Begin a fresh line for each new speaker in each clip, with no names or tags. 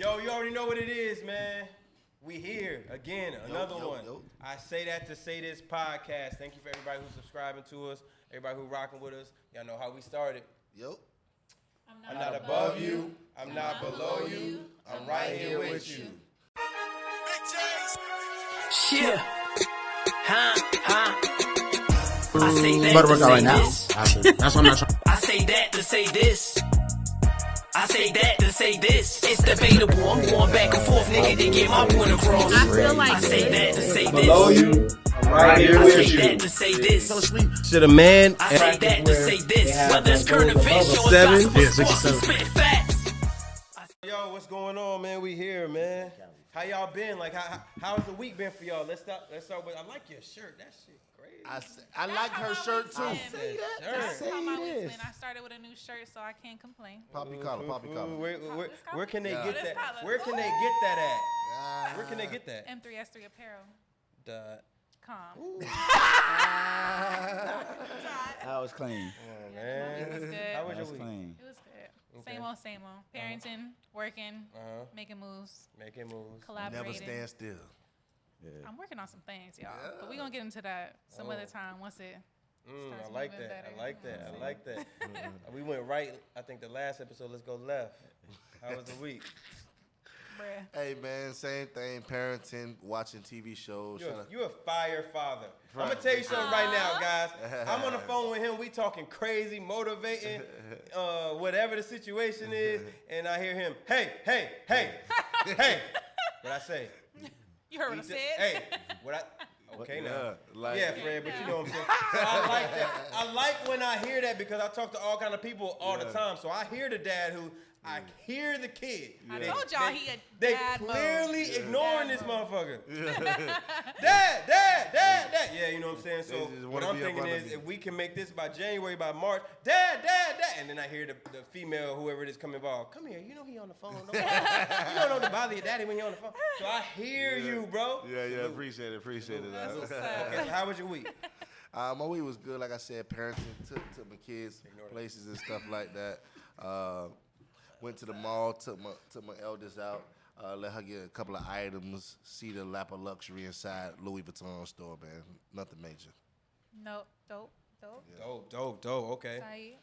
Yo, you already know what it is, man. We here again, another one. I say that to say this podcast. Thank you for everybody who's subscribing to us, everybody who rocking with us. Y'all know how we started.
Yo.
I'm not above you. I'm not below you. I'm right here with you.
Yeah. I say that
Better
to
work out
say
right now.
this.
That's what I'm not trying.
I say that to say this. I say that to say this. It's debatable. I'm going back and forth, nigga, to get my point across.
I feel like
I say that to say
Below
this.
you. I'm right here
I
with
say
you.
that to say this.
To the man.
I say that to say this. Whether it's current events or
Seven.
gospel
Yeah,
sports, we
67.
spit facts.
Yo, what's going on, man? We here, man. How y'all been? Like, how's the week been for y'all? Let's start with. I like your shirt. That shit crazy.
I like her shirt too.
That's
Say
how my week's
this.
been. I started with a new shirt, so I can't complain.
Poppy collar.
Where can they
Yeah.
get
This
that?
collar.
Where can they get that at? Where can they get that?
M3S3 Apparel.
Ooh.
That was clean.
Oh, man.
It was good.
How was
That
your
was
week?
clean.
It was good.
Okay.
Same old. Parenting, working, making moves,
Making moves.
collaborating.
Never stand still.
I'm working on some things, y'all. But we're going to get into that some other time once it starts
I like
moving
that.
better.
I like
You know
that.
what
I
I'm
like that. We went right. I think the last episode. Let's go left. How was the week?
saying?
Hey man, same thing. Parenting, watching TV shows.
You're a fire father. I'm gonna tell you something right now, guys. I'm on the phone with him. We talking crazy, motivating, whatever the situation is, and I hear him. Hey. What I say?
You heard what I said?
Hey, what I? Okay now.
Yeah,
Fred, but you know what I'm saying. So I like that. I like when I hear that because I talk to all kind of people all the time. So I hear the dad who. I hear the kid.
I told y'all he a
They
dad mode.
clearly ignoring
Dad
this
mode.
motherfucker. Dad. Yeah, you know what I'm saying? So
just
what
wanna
I'm
be up
thinking
under
is
me.
if we can make this by January, by March, Dad. And then I hear the female, whoever it is, come involved. Come here, you know he on the phone. You don't know to bother your daddy when he on the phone. So I hear you, bro.
Yeah, appreciate it.
That's what's up.
Okay, so how was your week?
My week was good. Like I said, parenting, took my kids places and stuff like that. Went to the mall, took my eldest out, let her get a couple of items, see the lap of luxury inside Louis Vuitton store, man. Nothing major.
Nope. Dope.
Dope. Okay.
Saeed.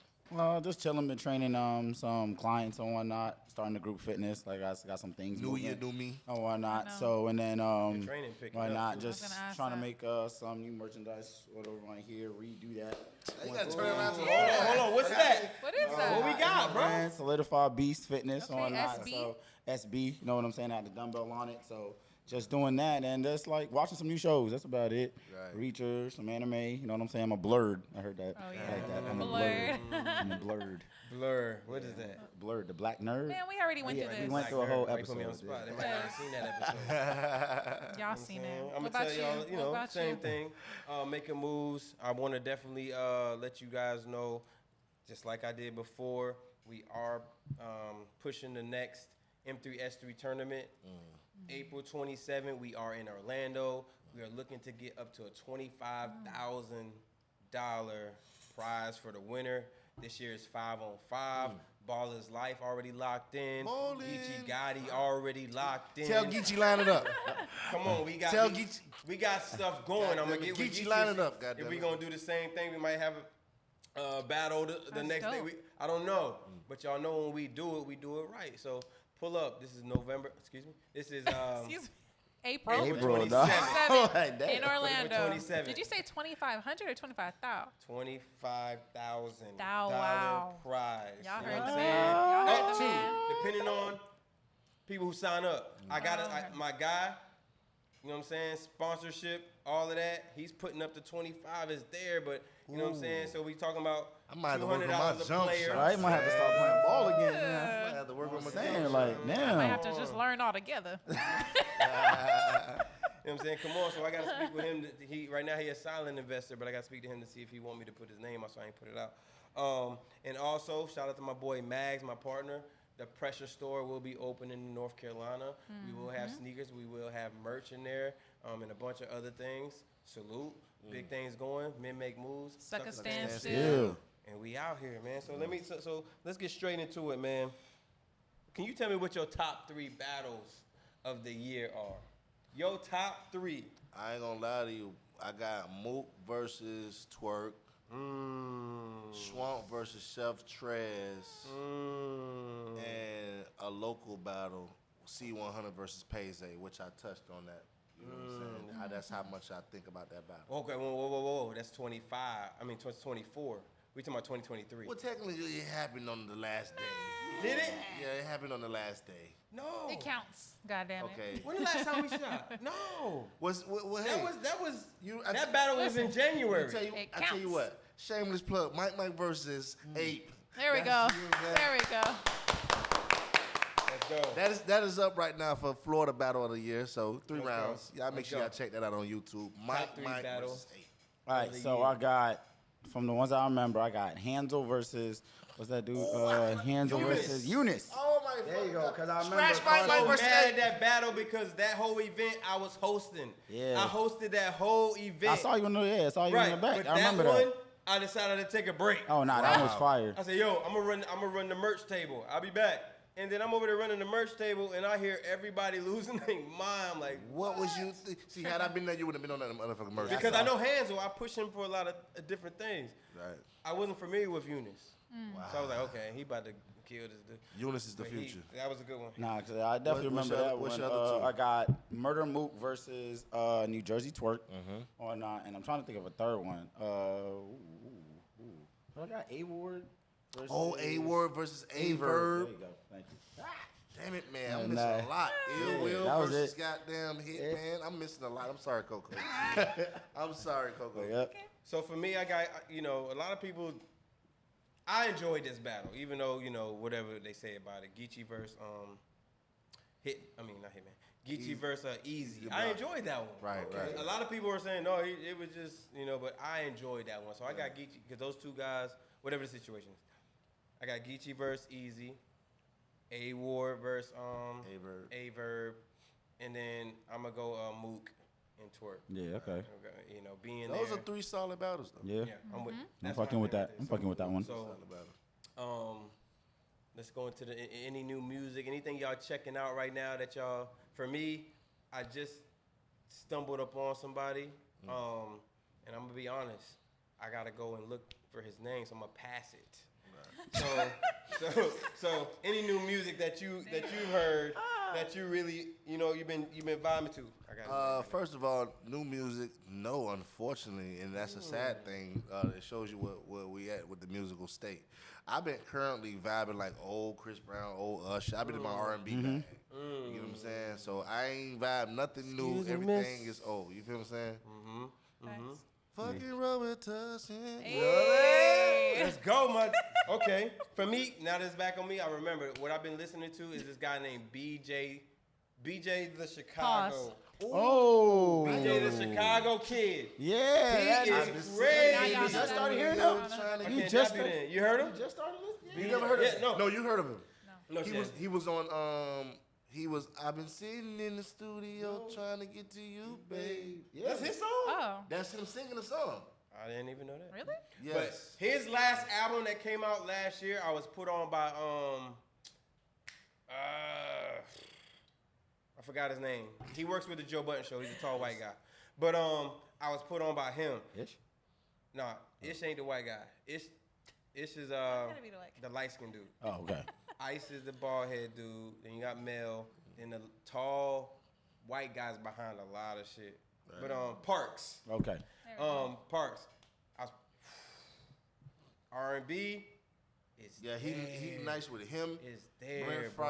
Just chilling, been training some clients and whatnot, starting the group fitness. Like I got some things.
New year,
moving
new me.
and whatnot.
I know.
So and then
training picking
why
up,
not
too.
just
I was gonna ask
trying to
that.
make some new merchandise, whatever right here, redo that.
You gotta turn around to
Hold on. What's that?
What is that?
What we got, bro?
Man, Solidify Beast Fitness
Okay,
and whatnot.
SB.
So SB, you know what I'm saying? I had the dumbbell on it, so just doing that and just like watching some new shows. That's about it.
Right.
Reacher, some anime. You know what I'm saying? I'm a blurred. I heard that.
Oh, yeah.
I like that. I'm
Blurred.
I'm a blurred.
Blur. What is that?
Blurred. The black nerd.
Man, we already went through
we
this.
went through a whole
Why you put me on the
episode.
spot. They
Yeah.
might not have seen that episode.
Y'all seen it.
I'm
What
gonna
about
tell y'all,
you? What about
same
you?
thing. Making moves. I want to definitely let you guys know, just like I did before, we are pushing the next M3S3 tournament. April 27th, we are in Orlando. We are looking to get up to a $25,000 prize for the winner. This year is 5-on-5. Ballers Life already locked in.
Ballin'.
Geechee Gotti already locked in.
Tell Geechee line it up.
Come on, we got
Tell
we,
Geechee-
we got stuff going. I'm gonna get with
Geechee
Geechee.
line it up,
If
goddammit.
we gonna do the same thing, we might have a battle the
That's
next day.
dope.
I don't know, but y'all know when we do it right. So pull up. This is November. Excuse me. This is
Excuse me. April.
April,
27th.
dog.
27th
Like that.
in Orlando.
27th.
Did you say 2,500 or 25,000?
$25,000
Wow.
prize.
Y'all
You
heard
know what
the
I'm
man.
saying?
Y'all heard
Up
the
to,
man.
depending on people who sign up. I got
okay.
my guy. You know what I'm saying? Sponsorship, all of that. He's putting up to 25 is there, but you know what I'm saying? So we talking about
I might have to work on my
$200 a
jump
player.
shot.
I might have to start playing ball again.
I
Man.
have to work on my
Damn, like
Might
damn.
have to just learn all together.
You know what I'm saying? Come on, so I got to speak with him. Right now he a silent investor, but I got to speak to him to see if he want me to put his name out, so I ain't put it out. And also, shout out to my boy Mags, my partner. The Pressure Store will be open in North Carolina. We will have sneakers. We will have merch in there, and a bunch of other things. Salute. Big things going. Men make moves.
Sucker
Sucker
stand
stand
still.
Yeah.
And we out here, man. So let's get straight into it, man. Can you tell me what your top 3 battles of the year are? Your top 3.
I ain't gonna lie to you. I got Mook versus Twerk. Swamp versus Chef Trez. And a local battle, C100 versus Payze, which I touched on that. You know what I'm saying? That's how much I think about that battle.
Okay, whoa. That's 25. I mean, 24. We talking about 2023.
Well, technically, it happened on the last day.
Did it?
Yeah, it happened on the last day.
No.
It counts. God damn it.
Okay.
When the last time we shot? No.
Hey,
That battle was in January.
It
I tell you
counts.
what. Shameless plug. Mike versus Ape.
There we go. There we go.
Let's go.
That is up right now for Florida Battle of the Year. So 3
Let's
rounds.
go.
Y'all make
Let's
sure
go.
y'all check that out on YouTube.
Top 3
Mike
battles.
versus Ape.
All right, so I got from the ones I remember, I got Hansel versus what's that dude? Hansel versus Eunice.
Oh my!
There you go, because I remember.
Scratch Mike
So
versus
mad
Ape.
at that battle because that whole event I was hosting.
Yeah.
I hosted that whole event.
I saw you in the I saw you
right,
in the back.
but
I remember
that one,
that.
I decided to take a break.
Oh no, that was fire.
I said, yo, I'm gonna run the merch table. I'll be back. And then I'm over there running the merch table, and I hear everybody losing their mind. I'm like,
What was you? See, had I been there, you would have been on that motherfucking merch.
because I know Hansel, I push him for a lot of different things.
Right.
I wasn't familiar with Eunice. So I was like, okay, he about to kill this dude.
Eunice is the
But
future.
That was a good one.
Nah, cause I definitely
What's
remember
your-
that
what's
one.
your other two?
I got Murder Mook versus New Jersey Twerk on, and I'm trying to think of a third one. I got A Ward.
Oh, A Word versus A
There
Verb.
you go. Thank you.
Damn it, man. I'm
And,
missing a lot. Ill
yeah,
Will
that was
versus
it.
goddamn Hitman. I'm missing a lot. I'm sorry, Coco. I'm sorry, Coco.
Yep.
So for me, I got, a lot of people, I enjoyed this battle, even though, whatever they say about it. Geechee versus, not Hitman. Geechee versus Easy. I enjoyed that one.
Right.
A lot of people were saying, no, it was just, but I enjoyed that one. So I got Geechee, because those two guys, whatever the situation is, I got Geechee versus Easy, A Ward versus A Verb, and then I'm going to go Mook and Twerk.
Yeah. Okay.
Being
Those
there.
are 3 solid battles, though.
Yeah.
Yeah, I'm with.
I'm
that's
fucking
why
with that.
there.
I'm fucking with that one.
So,
Solid battle.
let's go into any new music, anything y'all checking out right now that y'all. For me, I just stumbled upon somebody, and I'm gonna be honest. I gotta go and look for his name, so I'm gonna pass it. So any new music that you've heard that you really you've been vibing to. I got
First of all, new music, no, unfortunately, and that's a sad thing. It shows you where we at with the musical state. I've been currently vibing like old Chris Brown, old Usher. I've been in my R&B bag. You know what I'm saying? So I ain't vibe nothing new.
Excuse me,
Everything
miss.
is old. You feel what I'm saying?
Thanks.
Fucking Robitussin.
Hey.
Let's go, man. Okay, for me now that's back on me. I remember what I've been listening to is this guy named BJ the Chicago.
Pause.
Oh.
BJ the Chicago Kid.
Yeah.
He
that
is
is-
crazy.
Now y'all
You just
know
started
that.
hearing
No,
him?
no,
I
no.
You
can't
just
tap it in. You heard him?
You just started listening?
You never heard of
Yeah,
him?
no.
No, you heard of him.
No,
He was on I've been sitting in the studio trying to get to you, babe.
Yeah.
That's his song.
Oh,
That's him singing the song.
I didn't even know that.
really?
Yes.
But his last album that came out last year, I was put on by I forgot his name. He works with the Joe Budden Show. He's a tall white guy. But I was put on by him.
Ish?
Nah, Ish ain't the white guy. Ish is
Gotta be the white guy.
the light skinned dude.
Oh, okay.
Ice is the bald head dude. Then you got Mel. Then the tall white guys behind a lot of shit. But Parks.
Okay.
Parks. R&B is
Yeah, he nice with him.
is there,
Brent
bro.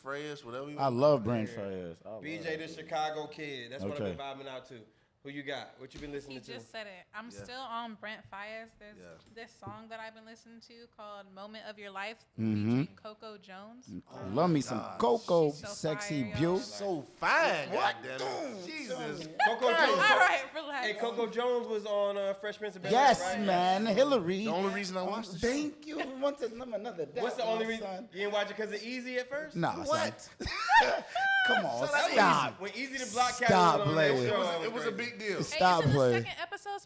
Freyers, whatever you
I
want.
love Brent Fayez.
BJ the Chicago Kid. That's what I've
Okay.
been vibing out to. Who you got? What you been
He
listening to?
just said it. I'm
Yeah.
still on Brent Fayez. There's
Yeah.
this song that I've been listening to called "Moment of Your Life"
Mm-hmm.
featuring Coco Jones.
Love me some Coco,
She's so
sexy
fire,
beaut.
y'all.
So fine, goddammit. Jesus.
Coco
All
Jones.
right, relax.
Hey, Coco Jones was on Fresh Prince of Bel-Air,
Yes,
right?
man. Hillary.
The only reason I watched the show.
Thank you. Want to number another dab,
What's the only
my
reason
son.
you didn't watch it? Because of Easy at first?
Nah,
What?
son. Come on,
That was
stop.
Easy. When Easy the Block Cat
Stop
was on
playing.
that show,
It was a big deal.
Hey,
Stop
isn't the
playing.
second episode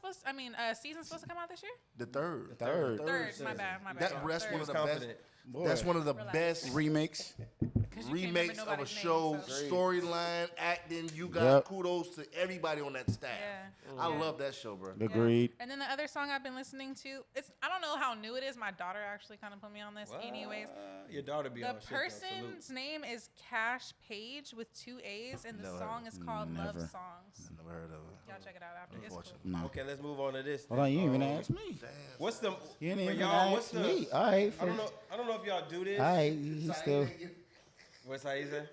season supposed to come out this year?
The third.
Third.
Third.
season.
My bad.
That's
Third.
one of the
confident.
best. That's one of the
Relax.
best
Remix.
'cause you can't
remakes
remember
of a
nobody's name,
show,
so.
storyline, acting. You got
Yep.
kudos to everybody on that staff.
Yeah.
I
Yeah.
love that show, bro.
Agreed.
And then the other song I've been listening to, I don't know how new it is. My daughter actually kind of put me on this. Anyways,
Your daughter be
the
on shit, though. Salute.
person's name is Cash Page with 2 A's, and the
Never
song is called Love
Never.
Songs.
Never heard of it.
Y'all check it out after. It's cool.
Unfortunately.
No.
Okay, let's move on to this.
Hold on, you didn't even
then.
ask me.
What's the
You didn't
for
even
y'all? What's
ask
the?
me. All right.
I don't know. I don't know if y'all do this.
All right, he still.
What's Aiza?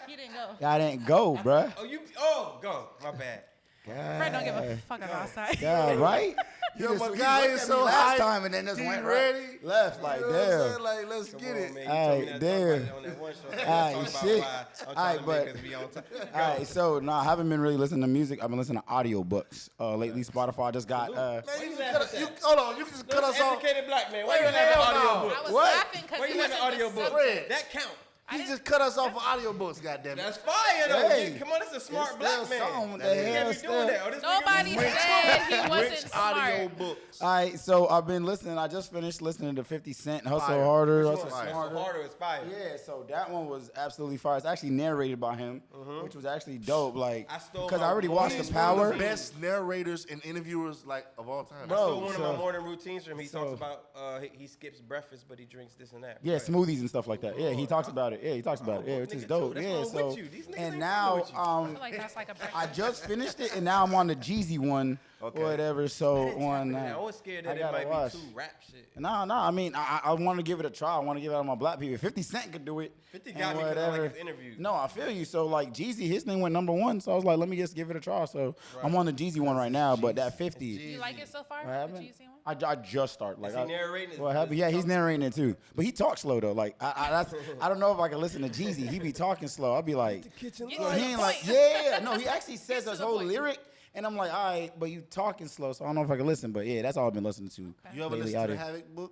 He didn't go.
I didn't go, bruh.
Oh, you. Oh, go. My bad.
Fred don't give a fuck about outside.
Yeah, right?
Yo, my
he
guy
looked
is
at
so
me last
hyped.
time and then just
He
went
ready.
right left like
You know what I'm saying?
damn.
Like, let's
Come
get
on,
it.
man. You
All
told me
right,
not to talk about
damn.
it on that one show.
All
Talk
right,
about
shit.
why I'm
All
trying
right,
to
but-
make us be on time.
All right, so no, I haven't been really listening to music. I've been listening to audiobooks. Lately, Spotify just got.
Man,
Why
you
you
just
laughing
cut,
at that?
hold on, you just cut us off.
Educated black man. Why
Wait,
you have an
hell no.
audio book?
I was
What?
laughing because
Why
he
you have an
wasn't
audio
the
book?
subject.
That count.
He just cut us off for audiobooks, goddammit.
That's fire though.
Hey.
Yeah, come on, this is a smart
It's
black
still
man.
something. What the
He
hell,
can't be
still-
doing that. Oh, this nigga
Nobody
be-
said he wasn't
Which
smart.
audiobooks?
All right, so I've been listening. I just finished listening to 50 Cent, Hustle
Fire.
Harder,
Which
Hustle
one?
Smarter.
Harder is fire.
Yeah, so that one was absolutely fire. It's actually narrated by him, which was actually dope. Like,
I stole
because
my
I already watched
voice
The
He's one of
Power.
the best narrators and interviewers like of all time.
Bro.
So one of
so-
my morning routines from him, he
so-
talks about he skips breakfast, but he drinks this and that.
Yeah,
Right.
smoothies and stuff like that. Yeah, he talks about it. Yeah, he talks about it. Yeah, which is
nigga,
dope.
too. That's
Yeah,
wrong
so
with you. These niggas
and
ain't
now
fucking with you.
I feel like that's like a breakfast.
I just finished it and now I'm on the Jeezy one
Okay.
or whatever. So on
Man, I was scared
I
that it
gotta
might
watch.
be too rap shit.
No. I mean, I want to give it a try. I want to give it out my black people. 50 Cent could do it.
50
and
got me 'cause I like
whatever.
his interviews.
No, I feel you. So like Jeezy, his thing went #1. So I was like, let me just give it a try. So I'm on the Jeezy one right now. But that 50.
Do you like it so far?
What
The
happened?
Jeezy one?
I just started. Like,
Is he narrating?
What happened? Yeah, he's narrating it too. But he talks slow though. Like I don't know if I can listen to Jeezy. He be talking slow. I'll be like,
Get
well,
to
he
the
ain't like,
point.
yeah. No, he actually says
to
his
the
whole
point.
lyric. And I'm like, all right, but you talking slow, so I don't know if I can listen. But yeah, that's all I've been listening to.
You ever
lately
listen
out
to the
here.
Havoc book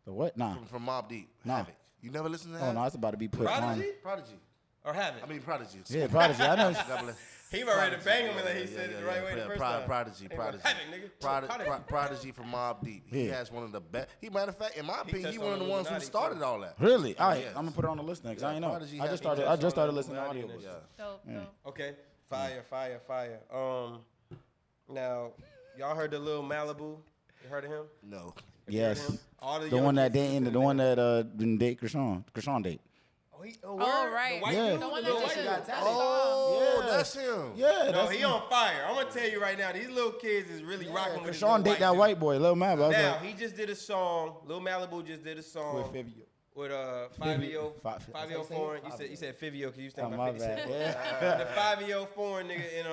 The what? Nah.
from Mobb Deep?
Nah.
Havoc. You never listened to
Oh
Havoc?
no, it's about to be put
Prodigy?
on.
Prodigy.
Or have it?
I mean Prodigy.
Yeah, Prodigy. I know.
God bless.
He ready to bang him and then he said it the right way the first time.
Prodigy.
Hey, Havoc, nigga.
Prodigy from Mobb Deep. He
Yeah.
has one of the best. Matter of fact, in my opinion,
touched
he one of
on
the ones who
Illuminati,
started
too.
all that.
Really? All right,
Yes.
I'm gonna put it on the list next. I ain't know.
Prodigy
I
has-
just
he
started.
touched
I just
on
started listening to
Illuminati
audiobooks.
and
Dope, dope.
Okay, fire. Now, y'all heard the Lil Malibu? You heard of him?
No.
Have you heard of
Yes.
him? All
The
young
one that
kids
dated,
listen
the
to
one
him.
that didn't date Krishan date.
Oh,
Oh, right.
The white
Yeah.
dude?
The one
little
that
white
just
dude?
got tatted.
Oh,
Yeah.
that's him.
Yeah,
No,
that's
he on fire. I'm gonna tell you right now, these little kids is really rocking with this
Krishan
little
date that
dude.
white boy, Lil Mab. I was
Now
like,
he just did a song. Lil Malibu just did a song
with Fivio.
with Fivio
Fi-
foreign.
Fivio?
You said Fivio because you was
Oh,
talking
my
about 50
bad.
Cent.
Yeah.
The Fivio foreign nigga in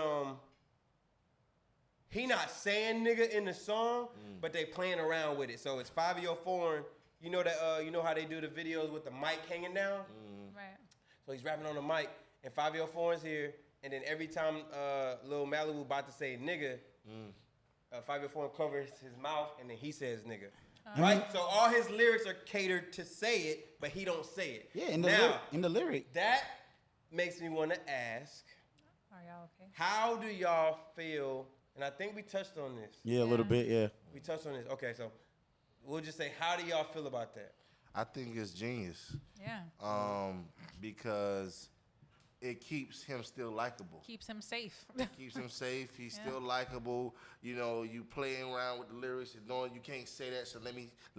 he not saying nigga in the song, but they playing around with it. So it's Fivio foreign. You know that you know how they do the videos with the mic hanging down.
Right.
So he's rapping on the mic, and Fivio foreign's here, and then every time Lil Malibu about to say nigga, Fivio foreign covers his mouth, and then he says nigga. Right? So all his lyrics are catered to say it, but he don't say it.
Yeah, in the
now,
lyric, in the lyric.
that makes me want to ask,
Are y'all okay?
how do y'all feel? And I think we touched on this.
Yeah, a little bit. Yeah.
We touched on this. Okay, so we'll just say, how do y'all feel about that?
I think it's genius.
Yeah.
Because it keeps him still likable.
Keeps him safe.
Keeps him safe. He's
Yeah.
still likable. You know, you playing around with the lyrics and knowing you can't say that, so let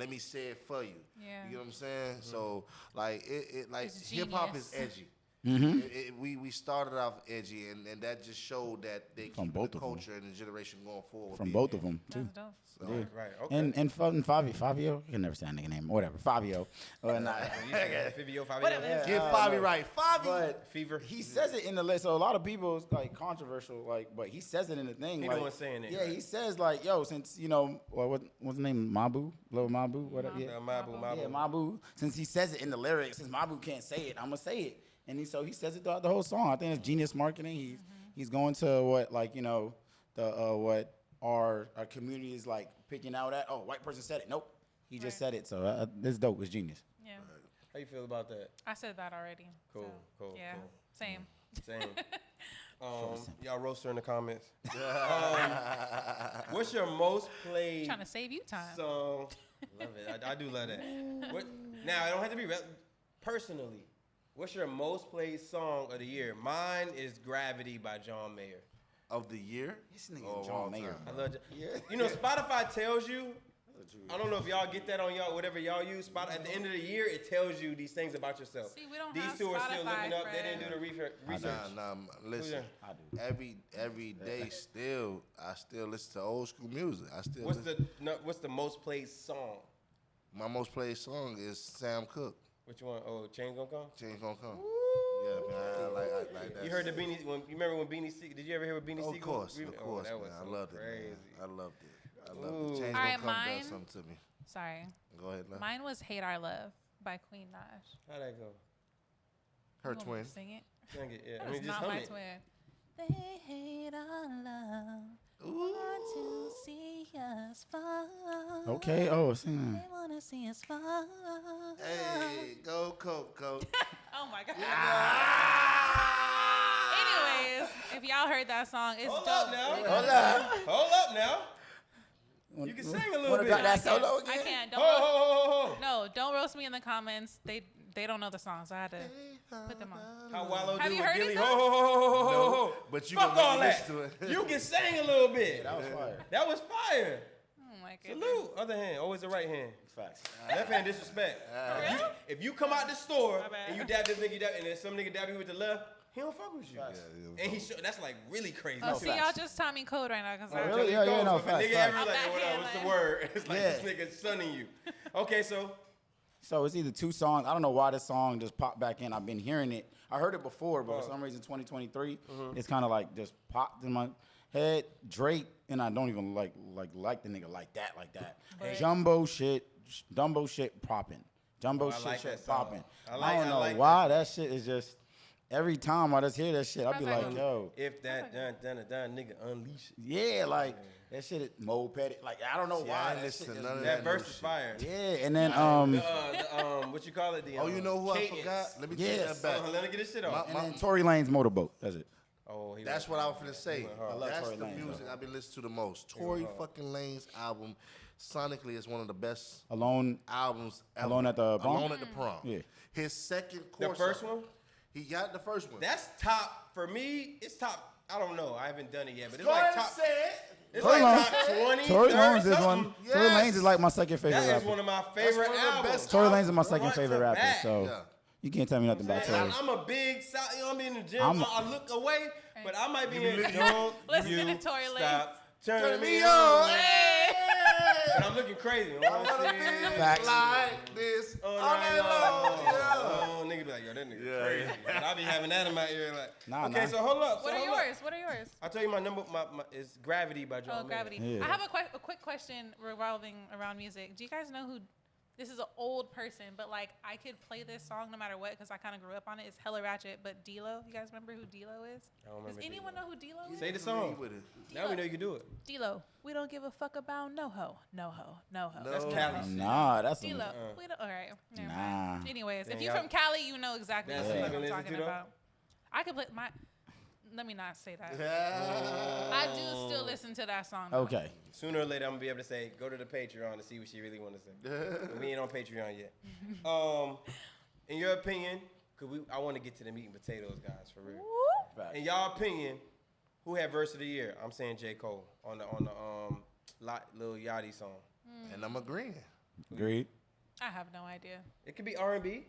me say it for you.
Yeah.
You know what I'm saying? So like it like
It's
hip hop is
genius.
edgy.
Mm-hmm.
We started off edgy, and that just showed that they
From
keep
both
the
of 'em.
culture and the generation going forward.
From
being
both
edgy.
of them too.
That's dope.
So,
Yeah.
Right, okay.
And Fabio, I can never say that nigga name. Whatever, Fabio. Or not.
You said Fivio,
Whatever.
Fivio.
Get Fabi right, Fabi.
But
Fever.
he says it in the list. So a lot of people it's like controversial, like, but he says it in the thing.
He
like,
the one saying it,
Yeah,
right?
he says like, yo, since what's his name, Mabu, Lil Mabu, whatever. Yeah.
Mabu.
Yeah, Mabu. Since he says it in the lyrics, since Mabu can't say it, I'm gonna say it. And he says it throughout the whole song. I think it's genius marketing. He's going to what what our community is like picking out at. Oh, white person said it. Nope, he just said it. So it's dope. It's genius.
Yeah.
How you feel about that?
I said that already.
Cool,
so,
cool,
Yeah.
cool.
Same.
Same. Y'all roaster in the comments. What's your most played
Trying to save you time.
song? Love it. I do love that. Now, it don't have to be personally. What's your most played song of the year? Mine is Gravity by John Mayer.
Of the year?
This nigga
Oh,
John
all
Mayer.
time.
I love You know, Spotify tells you, I don't know if y'all get that on y'all, whatever y'all use. At the end of the year, it tells you these things about yourself.
See, we don't
These
have
two are still
Spotify,
looking up. They
Fred.
didn't do the research.
Nah, listen.
I do.
Every day I still listen to old school music. I still
What's the most played song?
my most played song is Sam Cooke.
Which one? Oh, Change Gonna Come?
Change Gonna Come. Yeah, man. I like that.
You heard the Beanie? You remember when Beanie Siegel? Did you ever hear what Beanie
Of
Siegel?
course,
that
man.
was
I
so
loved
crazy.
it, man. I loved it.
Ooh.
Change
All right,
Gonna Come
mine-
does something to me.
Sorry.
Go ahead, love.
Mine was Hate Our Love by Queen Nash.
How'd that go?
Her
You want me
twin.
to Sing it?
Sing it, yeah.
That
I mean,
is
just
not
hum
my
it.
twin. They hate our love. Want to see us fall.
Okay. Oh, sing
They wanna see us fall.
Hey, go Coke.
Oh my god. Anyways, if y'all heard that song, it's
Hold
dope.
up now.
Like,
Hold up now. You can sing a little
Wanna
bit.
drop that
I can't.
solo
I
again?
can't. Don't
Ho,
roast,
ho, ho, ho, ho.
no, don't roast me in the comments. They don't know the song, so I had to put them on.
How Wallow
Have
do
you
with
heard it
Gilly?
though?
Ho, ho, ho, ho, ho, ho, ho.
but you
Fuck
gonna
all
make me
that.
listen to it.
You can sing a little bit.
That was fire.
That was fire.
Oh my goodness.
Salute. Other hand. Always the right hand.
Facts.
Left hand disrespect. If you come out the store
My bad.
and you dab this nigga dab, and then some nigga dab you with the left, he don't fuck with you.
Facts.
And that's like really crazy.
Oh,
too.
see, y'all just taught me code right now. Cause I
really?
Tell me
Yeah,
goes,
no,
if a
facts,
nigga
facts.
ever
I'm
like,
back
hey, what
here,
up, what's the
like-
word? It's like
Yeah.
this nigga sunning you. Okay, so
So it's either two songs. I don't know why this song just popped back in. I've been hearing it. I heard it before, but for some reason, 2023, it's kind of like just popped in my head. Drake, and I don't even like the nigga like that. Dumbo shit popping. Jumbo
I
shit
like
shit
that song.
popping.
I
don't know
like
why that shit is just. Every time I just hear that shit, I'll be
That's
like,
like-
yo,
if that done nigga unleash it.
yeah, like that shit is moped. Like I don't know
See,
why
I ain't
that
listen
shit
to
is-
none of
That
that
verse
new
is
shit.
fire.
Yeah, and then
What you call it? The,
Oh, you know who
cadence.
I forgot? Let me take
Yes.
that back.
Let me get this shit off.
and then Tory Lane's Motorboat. That's it.
Oh,
That's what I was finna say.
I love
That's
Tory
the
Lanez,
music
though.
I've been listening to the most. Tory fucking Lane's album, sonically, is one of the best
Alone.
albums ever.
Alone at the Prom?
Alone at the Prom.
Yeah.
His second
The
course.
first
of-
one?
He got the first one.
That's top for me. It's top. I don't know. I haven't done it yet, but it's
Go
like
ahead and
top.
say it.
It's
Tory
like
Lanez-
top 20.
Tory
30
Lanez is
something.
one.
Yes.
Tory Lanez is like my second favorite
That is
rapper.
one of my favorite
one of the
albums.
best
Tory Lanez is my
Front
second
to
favorite rapper.
back.
So
Yeah.
you can't tell me nothing about Tory.
I'm a big, you know, I'm in the gym.
I'm-
I look away, but I might be
You
in.
be
Don't
Listen
you
to Tory Lanez.
stop turning me
me
on.
on.
But I'm looking crazy.
I wanna be
Facts.
like this all night long. Yeah.
Oh, nigga be like, yo, that nigga
Yeah,
crazy.
yeah.
But I be having that in my ear, like.
Nah,
okay,
nah.
so hold up.
What are
hold up.
yours? What are yours?
I'll tell you my number. My is Gravity by John
Oh,
Mayer.
Gravity.
Yeah.
I have a quick question revolving around music. Do you guys know who? This is an old person, but like I could play this song no matter what because I kind of grew up on it. It's hella ratchet, but D-Lo. You guys remember who D-Lo is?
I don't
Does
remember
anyone
D-Lo.
know who D-Lo is?
Say the song.
With it.
Now we know you can do it.
D-Lo. We don't give a fuck about no ho, no ho, no ho.
No.
That's
Oh.
Cali shit.
Nah, that's
D-Lo.
Uh-uh.
We don't. All right. Never
Nah.
mind. Anyways, if
Dang,
you're
y'all-
from Cali, you know exactly
That's
what
what
I'm
you listen
talking
to, though?
about. I could play my. Let me not say that.
Yeah.
I do still listen to that song. though.
okay.
Sooner or later, I'm gonna be able to say, go to the Patreon to see what she really want to say. But we ain't on Patreon yet. In your opinion, I want to get to the meat and potatoes, guys, for real. In y'all opinion, who had verse of the year? I'm saying J. Cole on the Lil Yachty song.
And I'm agreeing.
Agreed.
I have no idea.
It could be R&B.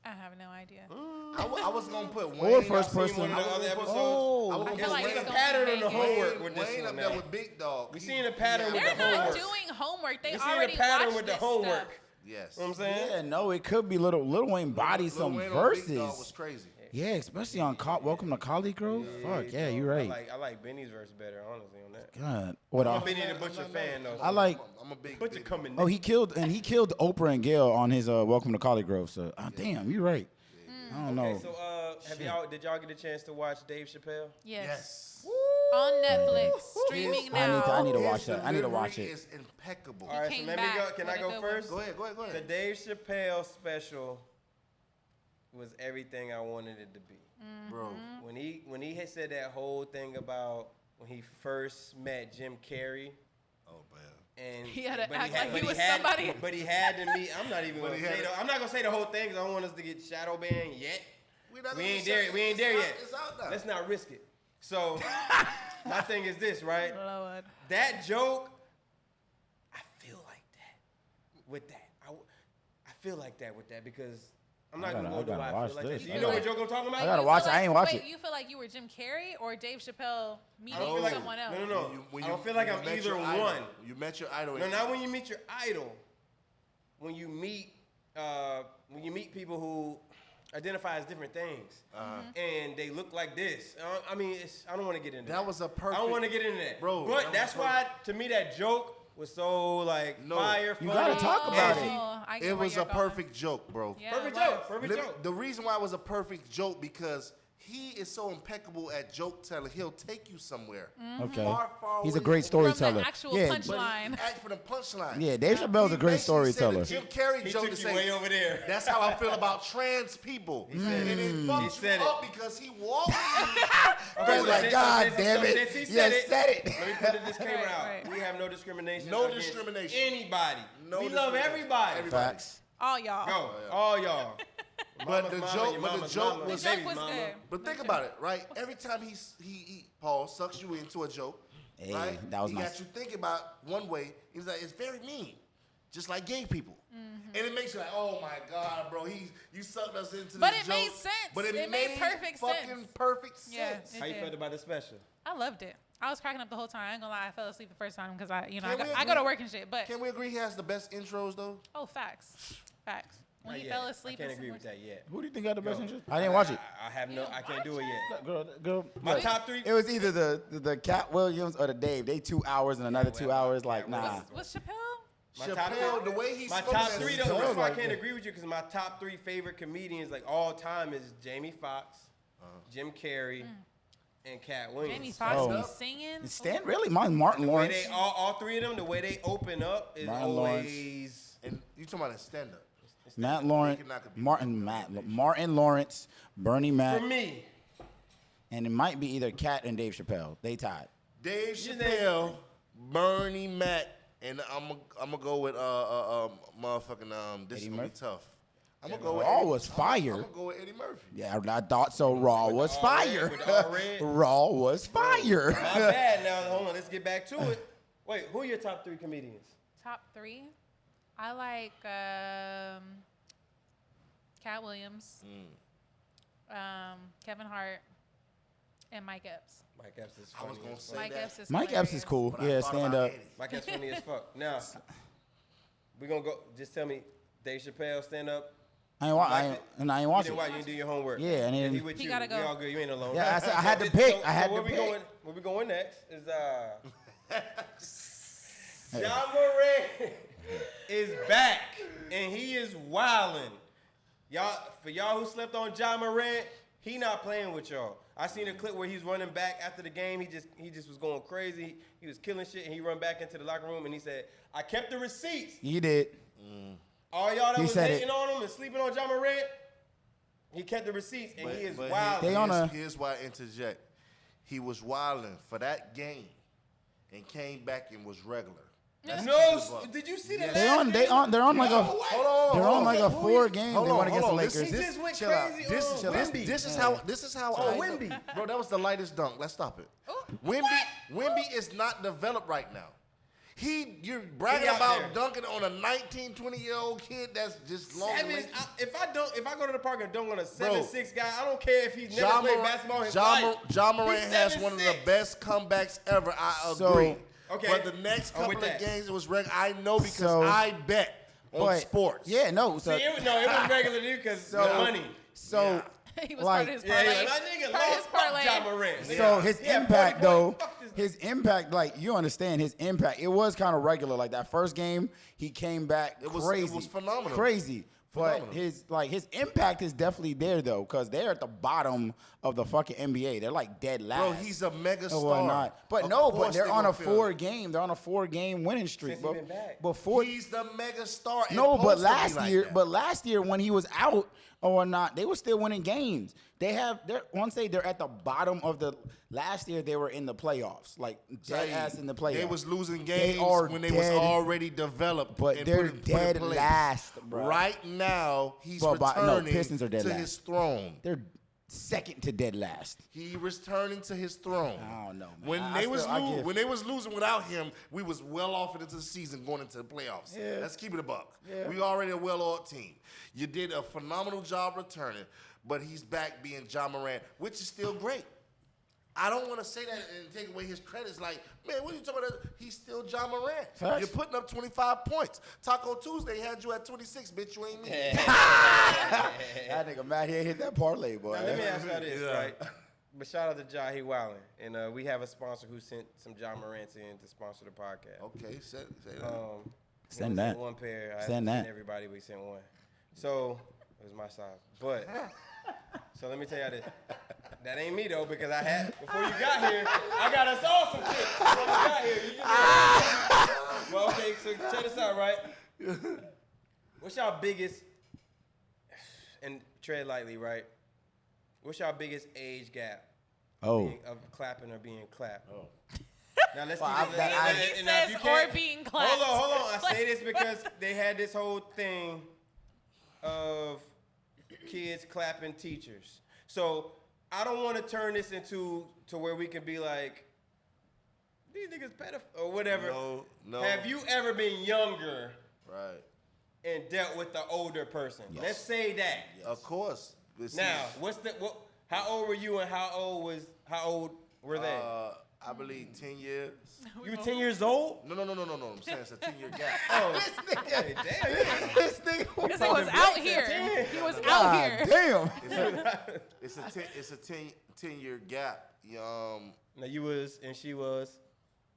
I have no idea.
I was gonna put
Or
Wayne.
first
Seen
person.
one of the other episodes.
Oh.
I was
I
gonna
feel
put
like
Wayne.
it's
a
gonna
pattern
be
on the
banging.
homework with this
Wayne
one
up
now.
there with Big Dog.
We seen a pattern with
They're
the
not
homework.
doing homework. They
We seen
already
a pattern
watched
with the
this
homework.
stuff.
Yes.
You know what I'm saying?
Yeah, no, it could be Lil Wayne body
Lil
some
Wayne on Big Dog
verses.
was crazy.
Yeah, especially on Welcome to Collie Grove. Fuck yeah, you're right.
I like Benny's verse better, honestly, on that.
God, what
I'm a
else?
Benny the Butcher fan, though.
I like.
I'm a big
Butcher
Big-
coming.
Oh, he killed Oprah and Gail on his Welcome to Collie Grove. So, damn, you're right. I don't know.
Okay, so did y'all get a chance to watch Dave Chappelle?
Yes.
Yes.
On Netflix, streaming
His-
now.
I need to
His
watch that. I need to watch
delivery
it.
is impeccable.
All right, so
came
let me go.
back
Can
with
I
a
go
good
first?
Go ahead.
The Dave Chappelle special was everything I wanted it to be.
Bro.
When he had said that whole thing about when he first met Jim Carrey
Oh man.
And
He had to
but
act
had-
like
but
he was
had-
somebody.
But he had to meet. I'm not even
But
gonna
he
say.
had to-
I'm not gonna say the whole thing 'cause I don't want us to get shadow banned yet.
We
We ain't there. We ain't there yet.
It's out now.
Let's not risk it. So my thing is this, right?
Lord.
That joke, I feel like that with that. I feel like that with that because I'm not gonna go into why I feel like that.
this.
Do you know what joke I'm talking about?
I gotta
You
watch
feel
it. I ain't watch
wait,
it.
You feel like you were Jim Carrey or Dave Chappelle meeting
I don't feel like
someone else?
No.
When
I don't feel like
when
I'm
you met
either
your idol.
one.
You met your idol.
No, not when you meet your idol. When you meet people who identify as different things, and they look like this. I mean, I don't want to get into that.
That was a perfect.
I don't want to get into that,
Bro,
But
that was
that's why, to me, that joke was so like
No.
fire.
You
funny,
gotta talk about
edgy.
it.
I get
It
where
was
you're
a
going.
perfect joke, bro.
Yeah,
Perfect
it
joke.
was.
Perfect joke.
The reason why it was a perfect joke because he is so impeccable at joke telling. He'll take you somewhere.
Okay.
Far, far
He's a
away
great
from-
From the
storyteller.
actual
Yeah,
punchline.
But
Line.
he act for the punchline.
yeah, Dave Chappelle's a
He
great
basically said
storyteller.
the Jim Carrey
He
joke
took
to
you
say,
way over there.
That's how I feel about trans people. And it fucks
He said
you
it.
up because he walked you.
Okay,
was like, God damn it.
Since he
You
said it,
said it.
let me put the disclaimer out.
Right.
We have no discrimination.
No
against
discrimination.
Anybody.
No
we love
discrimination.
everybody.
Facts.
All y'all.
Go. All y'all.
But
Mama's
the
mama,
joke-
your
but the
mama's
joke
mama,
was-
The joke
baby's
was
mama.
good.
But think about it, right? Every time he Paul sucks you into a joke,
Hey,
right?
that was
he
nice.
got you thinking about one way. He's like, it's very mean, just like gay people.
Mm-hmm.
And it makes you like, oh my God, bro, you sucked us into
But
this
it
joke.
made sense.
But
It made perfect
fucking
sense.
perfect
Yeah.
sense.
How you
did.
felt about the special?
I loved it. I was cracking up the whole time. I ain't gonna lie. I fell asleep the first time because I
Can we
go
agree-
to work and shit. But
Can we agree he has the best intros though?
facts. When
Not
he
yet.
fell asleep,
I can't
and
agree
some
with
more-
that yet.
Who do you think got the best
Yo,
interest? I didn't watch it.
I have no. I can't do it yet.
Girl,
My
look,
top three.
It was either the Cat Williams or the Dave. They 2 hours and another 2 hours. Like, nah.
What's Chappelle?
My top
Chappelle,
three-
the way he
My
spoke
top
as-
three though.
Chappelle
That's why I
like
can't
that.
agree with you because my top three favorite comedians like all time is Jamie Foxx, Jim Carrey, and Cat Williams.
Jamie Foxx
Oh.
be singing.
Stan really? Mine Martin
The way
Lawrence.
they all three of them, the way they open up is
Martin Lawrence.
always.
And you talking about a stand up?
Matt Lawrence, Martin Lawrence, Bernie Mac,
For me,
and it might be either Cat and Dave Chappelle. They tied.
Dave
You
Chappelle, Bernie Mac, and I'm gonna go with motherfucking this
Eddie
is gonna be
Murphy?
tough. I'm gonna go with
Raw
Eddie-
was
I'm
fire.
gonna go with Eddie Murphy.
Yeah, I thought so. Raw was
all
fire.
red, with all red.
Raw was fire.
my bad. Now hold on, let's get back to it. Wait, who are your top three comedians?
Top three. I like Cat Williams, Kevin Hart, and Mike Epps.
Mike Epps is
I
funny.
was gonna
as
say
fuck.
Mike
that.
Epps is
Mike Epps is
hilarious.
cool.
But I
Yeah,
thought
stand
about
up.
Eddie.
Mike Epps funny as fuck. Now, we gonna go. Just tell me, Dave Chappelle stand up.
I ain't watch.
Like
I ain't,
it.
and I ain't
You
watch
didn't
it.
watch. You didn't do your homework.
Yeah, and then-
he with
He
you.
gotta go.
We all good. You ain't alone.
Yeah, I had to pick. I had
where
to
we
pick.
going? Where we going next is John Morant is back and he is wilding. Y'all who slept on John Morant, he not playing with y'all. I seen a clip where he's running back after the game. He just was going crazy. He was killing shit and he run back into the locker room and he said, "I kept the receipts."
He did.
All y'all that
He
was
said
hating
it.
on him and sleeping on John Morant, he kept the receipts and he is
But
wild.
They on a-
here's why I interject. He was wilding for that game and came back and was regular. That's
No,
the buck.
did you see the
They're
last
on.
game?
They're on like a.
Hold
They're on like a
Who
4
you-
games.
hold
They
on,
won against the
hold on.
Lakers.
He just went
Chill out.
crazy
This,
on
this,
Wemby.
this is how.
Oh, Wemby.
Bro, that was the lightest dunk. Let's stop it. Wemby is not developed right now. You're bragging
He out
about
there.
dunking on a 19, 20-year-old kid that's just long.
If I go to the park and dunk on a
Bro.
7'6" guy, I don't care if he's never
John
played
Morant,
basketball in his life.
John Morant
He's
has one of the
7'6".
best comebacks ever. I
So-
agree.
Okay,
But the next
I'm
couple
with
of
that.
games, it was regular. I know because
So-
I bet on
But-
sports.
Yeah, no. So,
See, it was regular because
So-
the money.
so
He was
like,
part of his
Yeah,
parlay.
yeah, my nigga
Part of his
lost fuck
parlay.
John Morant.
So his
He had
impact
40
though,
points. Fuck this
his impact, like you understand his impact. It was kind of regular. Like that first game, he came back
It was
crazy.
phenomenal.
Crazy. But
Phenomenal.
his impact is definitely there though, because they're at the bottom of the fucking NBA. They're like dead last.
Bro, he's a mega
or
star.
whatnot. But
Of
no, but
course
they're
they
on
gonna
a
feel it.
4-game winning streak.
Since he been back.
Before
He's the mega star.
no, but
It's supposed to be like that.
last year when he was out, or not, they were still winning games. Once they're at the bottom of the. Last year they were in the playoffs, like dead ass in the playoffs.
They was losing
They
games
are
when they
dead,
was already developed.
but
and
they're
put in
dead
place.
last, bro.
Right now, he's
No,
returning
Pistons are dead
to
last.
his throne.
They're second to dead last.
He returning to his throne.
I don't know, man.
When
I give-
when they was losing without him, we was well off into the season going into the playoffs.
Yeah.
Let's keep it a buck.
Yeah.
We already a well-oiled team. You did a phenomenal job returning, but he's back being Ja Morant, which is still great. I don't want to say that and take away his credits. Like, man, what are you talking about? He's still Ja Morant.
Facts.
You're putting up 25 points. Taco Tuesday had you at 26, bitch. You ain't me.
That nigga Matt here hit that parlay, boy.
Now, let me ask y'all this,
Yeah.
right? But shout out to Ja, he wildin'. And we have a sponsor who sent some Ja Morants in to sponsor the podcast.
Okay, say that.
Send
we
that.
sent one pair. I
Send
sent
that.
everybody, we sent one. So, it was my size. But, so let me tell y'all this. That ain't me, though, because before you got here, I got us all some shit. Before you got here, you just well, okay, so check this out, right? What's y'all biggest, and tread lightly, right? What's y'all biggest age gap of clapping or being clapped? Oh. Now let's keep it.
He
now, if
says
you can't-
or being clapped.
Hold on. I say this because they had this whole thing of kids clapping teachers. So I don't want to turn this into where we can be like, these niggas pedophile or whatever.
No.
Have you ever been younger
Right.
and dealt with the older person?
Yes.
Let's say that.
Of course. But
Now, how old were you and how old were they?
I believe 10 years.
You were 10 years old?
No. I'm saying it's a 10-year gap.
Oh,
This nigga,
hey, damn.
this nigga.
Because he was out here. He was out here.
Damn.
It's a 10-year gap.
Now you was and she was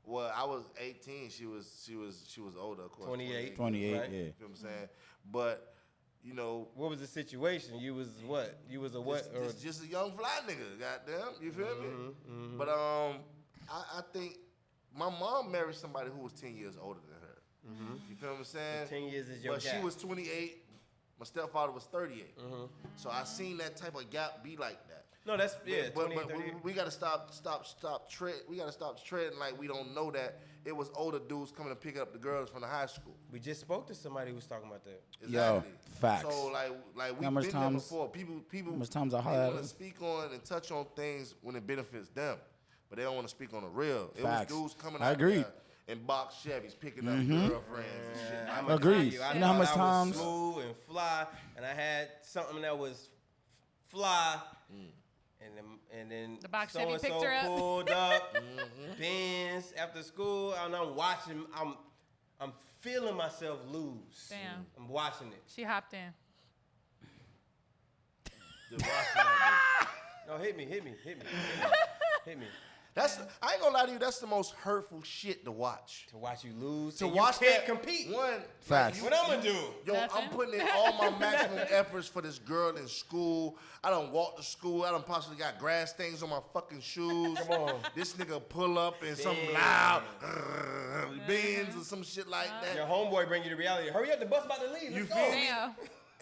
Well, I was 18. She was older, of course.
28.
28,
right?
yeah.
You know what I'm saying? But
What was the situation? You was what? You was a what? Or
just a young fly nigga. Goddamn, you feel me? But I think my mom married somebody who was 10 years older than her. You feel what I'm saying?
10 years is your
But
gap.
she was 28. My stepfather was 38. So I seen that type of gap be like that.
No, that's
But
28, 30.
we gotta stop tread. We gotta stop treading like we don't know that it was older dudes coming to pick up the girls from the high school.
We just spoke to somebody who was talking about that.
Exactly.
facts.
So like we've
much
been there
times-
before. People
much times I
they
holler at
want to
them.
speak on and touch on things when it benefits them, but they don't want to speak on the real.
Facts.
It was dudes coming
I
out
agreed.
there in box Chevys picking up girlfriends and shit.
I'ma
Agreed.
tell I
You know how
thought
much
I was
times-
smooth and fly, and I had something that was fly, and then
The box
so
Chevy
and
picked
so
her up.
pulled up, Benz after school, and I'm watching. I'm feeling myself lose.
Damn.
I'm watching it.
She hopped in.
Just watching that
No, hit me. Hit me.
bitch. I ain't gonna lie to you. That's the most hurtful shit to watch.
To watch you lose.
To
and
watch
you can't
that
compete.
One,
Facts.
What I'm gonna do?
Yo,
Nothing.
I'm putting in all my maximum efforts for this girl in school. I done walked to school. I done possibly got grass stains on my fucking shoes.
Come on.
This nigga pull up in some
Damn.
loud Benz or some shit like that.
Your homeboy bring you to reality. Hurry up, the bus about to leave.
You
Let's
feel
go.
me?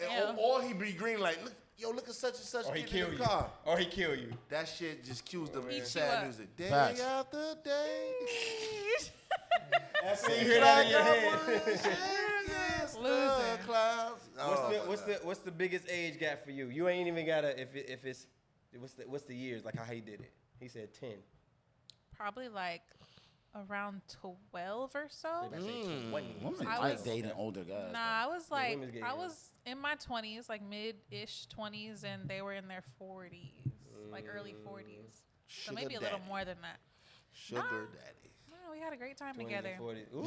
Damn.
And, or he be green like, look at such and such
Or he
getting in
kill
the
you.
car.
Or he kill you.
That shit just cues the
you
sad
up.
music. Day
Facts.
after day.
That's when you hear that in your head.
Losing.
What's the biggest age gap for you? You ain't even gotta if it's what's the years like how he did it. He said 10.
Probably like around 12 or so.
I say 20.
Women
I
like
was-
dating older guys.
Nah, I was like,
women's getting
I
it.
was in my 20s, like mid-ish 20s, and they were in their 40s, like early 40s. So
Sugar
maybe a little
daddy.
more than that.
Sugar daddy.
No, we had a great time
20s
together.
and 40s. Ooh.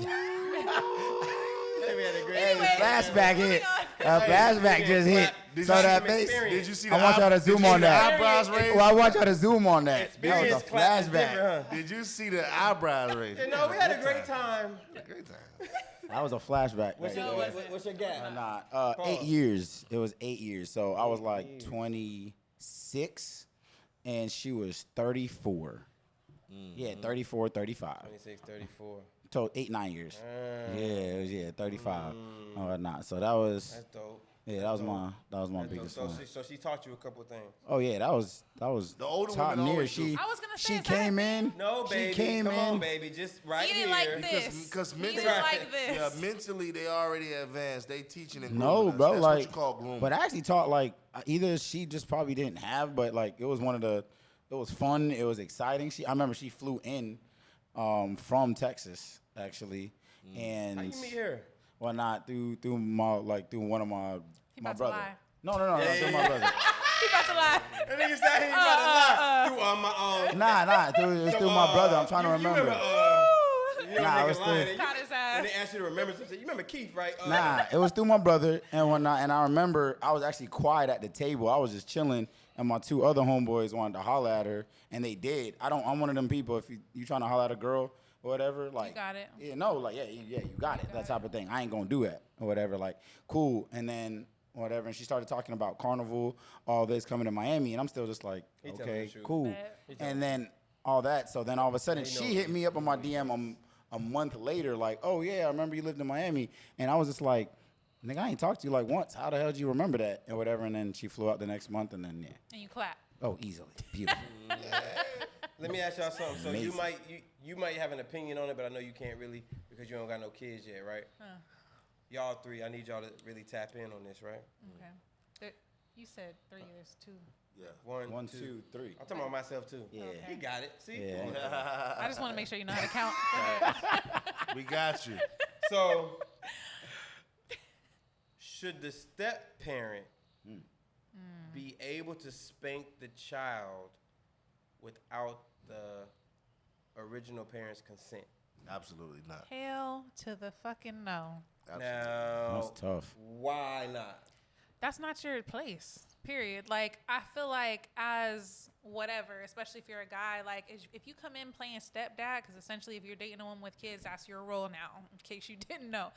Hey, we had a great
Anyway,
Flashback hit.
moving
Flashback just hit.
Did
So
you
that
see
face.
experience?
Did you see
I want y'all to zoom on that.
eyebrows raised?
Well, I want y'all to zoom on that. That was
Experience
a
clap is
flashback.
different, huh?
Did you see the eyebrows raised?
No, we had a great time.
Great time.
That was a flashback.
What's
back
your,
there.
what's your gap?
Nah, 8
Pause.
years. It was 8 years. So I was like
years.
26, and she was 34. Yeah, 34, 35.
26, 34.
So 8, 9 years. Yeah, it was 35. Oh, nah. So that was
That's dope.
Yeah, that was my biggest
So
one.
she taught you a couple of things.
Oh yeah, that was
The older
top
women
near.
always do.
I was gonna say,
She
is that a
came
thing?
in.
No, baby.
She came
Come
in.
on, baby. Just right
Eat
here.
it like this.
Because
Eat
mentally,
it like this.
yeah, mentally they already advanced. They teaching and
No,
grooming us.
bro,
That's
like,
what you call grooming.
but I actually taught like either she just probably didn't have, but like it was one of the, it was fun, it was exciting. I remember she flew in, from Texas actually, and
How you meet her?
well, not through one of my
He
my
about to
brother.
lie.
No, through my brother.
He about to lie.
That nigga said he about to lie. Through my
Nah, it was through my brother. I'm trying to remember.
You know,
Nah, it
nigga
was
lying.
through-
You-
Caught his ass.
When they ask you to remember something, you remember Keith, right?
Nah, it was through my brother and whatnot. And I remember I was actually quiet at the table. I was just chilling, and my two other homeboys wanted to holler at her, and they did. I'm one of them people. If you trying to holler at a girl or whatever, like
got it.
Yeah, no, like you got it. That type of thing. I ain't gonna do that or whatever. Like cool. And then whatever. And she started talking about Carnival, all this coming to Miami, and I'm still just like,
He telling
okay,
the truth.
cool. And then all that. So then all of a sudden she hit me up on my DM a month later, like, oh yeah, I remember you lived in Miami, and I was just like, nigga, I ain't talked to you like once. How the hell did you remember that or whatever? And then she flew out the next month, and then yeah,
And you clap.
oh easily, beautiful.
Let me ask y'all something. So
Amazing.
you might have an opinion on it, but I know you can't really because you don't got no kids yet, right? Y'all three, I need y'all to really tap in on this, right?
Okay. You said 3 years, 2.
yeah.
One, two, three.
I'm talking about myself too.
Yeah.
He got it. See?
Yeah.
Come on.
I just want to make sure you know how to count. Go ahead.
We got you.
So, should the step parent be able to spank the child without the original parent's consent?
Absolutely not.
Hell to the fucking no.
Absolutely.
Now,
That's tough.
why not?
That's not your place, period. Like, I feel like as whatever, especially if you're a guy, like if you come in playing stepdad, because essentially if you're dating a woman with kids, that's your role now, in case you didn't know.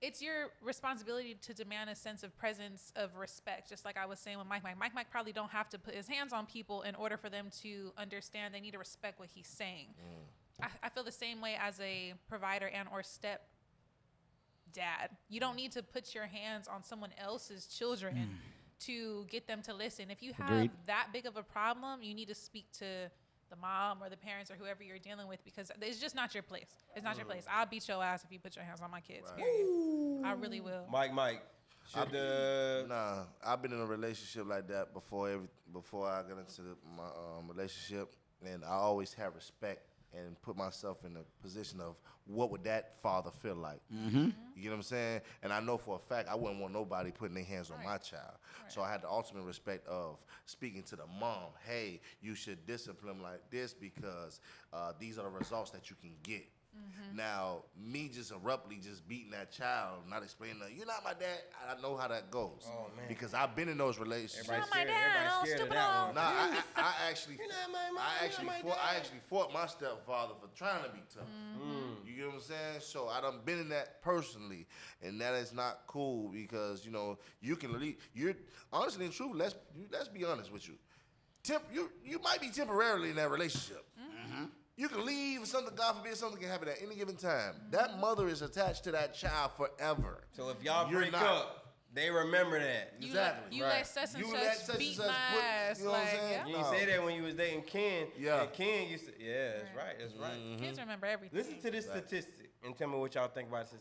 It's your responsibility to demand a sense of presence, of respect, just like I was saying with Mike. Mike probably don't have to put his hands on people in order for them to understand they need to respect what he's saying. I feel the same way as a provider and or step dad. You don't need to put your hands on someone else's children to get them to listen. If you have
Agreed.
that big of a problem, you need to speak to the mom or the parents or whoever you're dealing with, because it's just not your place. It's not your place. I'll beat your ass if you put your hands on my kids, period. I really will.
Mike, should the
Nah, I've been in a relationship like that before I got into my relationship, and I always have respect and put myself in the position of what would that father feel like. You get what I'm saying? And I know for a fact I wouldn't want nobody putting their hands on my child. So I had the ultimate respect of speaking to the mom. Hey, you should discipline like this because these are the results that you can get. Now, me just abruptly just beating that child, not explaining, you're not my dad. I know how that goes.
Oh, man.
Because I've been in those relationships.
Everybody's
my
scared,
dad,
everybody's
oh,
scared of
stupid
that
old.
one.
Nah, I actually,
You're not my mom,
I
you're
actually,
not my
fought, I
dad.
actually fought my stepfather for trying to be tough. You get what I'm saying? So I done been in that personally, and that is not cool because you can leave. You're honestly and true. Let's be honest with you. You might be temporarily in that relationship. You can leave. Something, God forbid, something can happen at any given time. That mother is attached to that child forever.
So if y'all
You're
break
not.
up, they remember that.
You
Exactly,
let,
right.
let such and
You let
such
such and
beat
such
my
put-
ass.
you know what I'm
Like,
saying?
yeah.
You didn't say that when you was dating Ken.
Yeah.
And Ken used to. Yeah, that's right. That's right.
Kids remember everything.
Listen to this statistic and tell me what y'all think about this.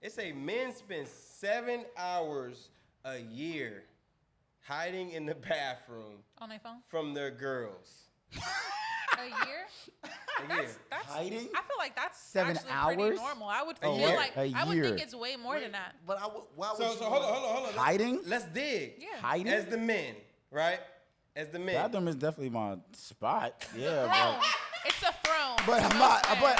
It say men spend 7 hours a year hiding in the bathroom
On their phone?
from their girls.
A year?
A year.
That's
Hiding?
I feel like that's
7
actually pretty
hours?
normal. I would
A
feel
year?
like
A
I would
year.
think it's way more than that.
But why would
So
you
hold on.
Hiding?
Let's dig.
Yeah.
Hiding?
As the men, right? As the men.
Bathroom is definitely my spot. Yeah,
Throne. It's a throne.
but
to
I'm
most
not.
men.
But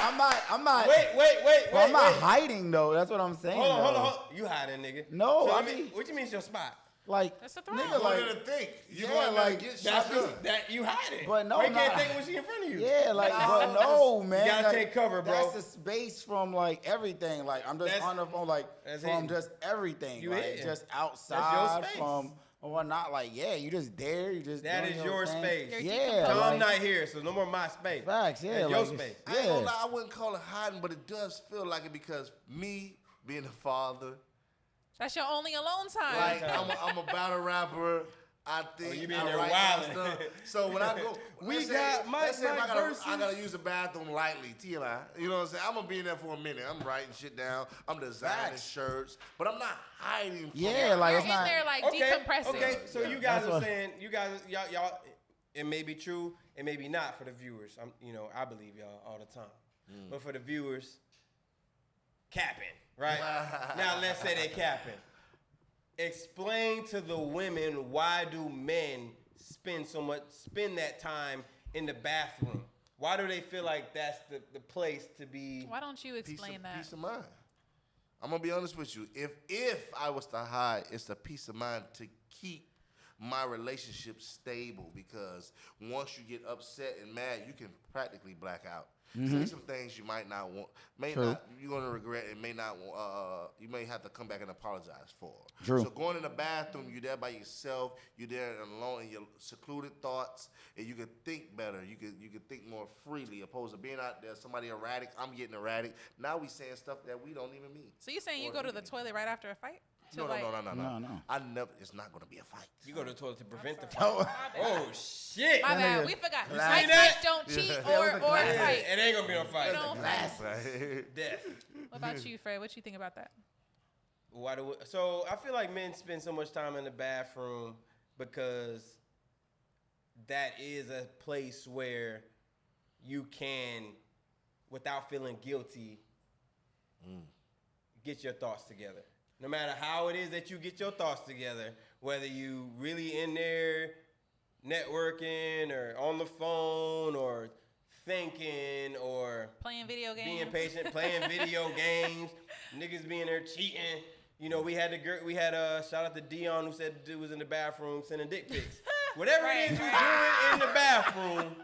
I'm not.
Wait.
But I'm not hiding though. That's what I'm saying.
Hold on.
though.
You hiding, nigga.
No,
So,
I
I mean,
mean-
what you mean it's your spot?
Like,
That's a throne.
nigga,
You're
like,
going to think. You're
yeah,
going to
like,
get
That's
shot up.
what, that you hiding.
But no,
Why you can't
nah.
think when she in front of you?
yeah, like, but no, man.
gotta
like,
take cover, bro.
That's a space from like everything. Like, I'm just
That's-
on the phone, like
that's
from
hitting.
just everything.
You
like,
hitting.
just
That's your
outside
space.
from or whatnot. Like, yeah, you just there. You just
That
doing
is your
thing.
space.
You're
Yeah,
decomposing.
I'm
like,
not here, so no more my space.
facts. Yeah,
That's
like,
your space.
I ain't gonna
Yeah.
lie, I wouldn't call it hiding, but it does feel like it because me being a father
That's your only alone time.
Like I'm a battle rapper. I think
you be in
I
there
write
wilding.
stuff. So when I go, let's say if I gotta use the bathroom lightly, TMI. You know what I'm saying? I'm gonna be in there for a minute. I'm writing shit down. I'm designing shirts, but I'm not hiding.
Yeah, like
You're
it's
in
not.
there like
Okay,
decompressing.
okay. So you guys
That's
are
what-
saying, y'all, it may be true, it may be not for the viewers. I believe y'all all the time. But for the viewers, capping, right? Now let's say they capping. Explain to the women, why do men spend that time in the bathroom? Why do they feel like that's the place to be?
Why don't you explain that?
Peace of mind. I'm gonna be honest with you. If I was to hide, it's a peace of mind to keep my relationship stable, because once you get upset and mad, you can practically black out. Say some things you might not want, you're gonna regret, and may not want. You may have to come back and apologize for.
True.
So going in the bathroom, you're there by yourself. You're there alone in your secluded thoughts, and you can think better. You can think more freely, opposed to being out there. Somebody erratic. I'm getting erratic. Now we saying stuff that we don't even mean.
So you saying you go to the toilet right after a fight?
No.
No.
I never. It's not gonna be a fight.
You go to the toilet to prevent the fight.
Oh,
Oh shit!
My bad.
nigga-
We forgot.
see
White
that?
fish don't cheat
Yeah,
or
it was a glass.
fight.
It ain't gonna be no fight.
We don't fight.
Death.
What about you, Fred? What you think about that?
So I feel like men spend so much time in the bathroom because that is a place where you can, without feeling guilty, get your thoughts together. No matter how it is that you get your thoughts together, whether you really in there networking or on the phone or thinking or
Playing video games.
being patient, playing video games, niggas being there cheating. We had shout out to Dion, who said the dude was in the bathroom sending dick pics. Whatever it is you're doing in the bathroom,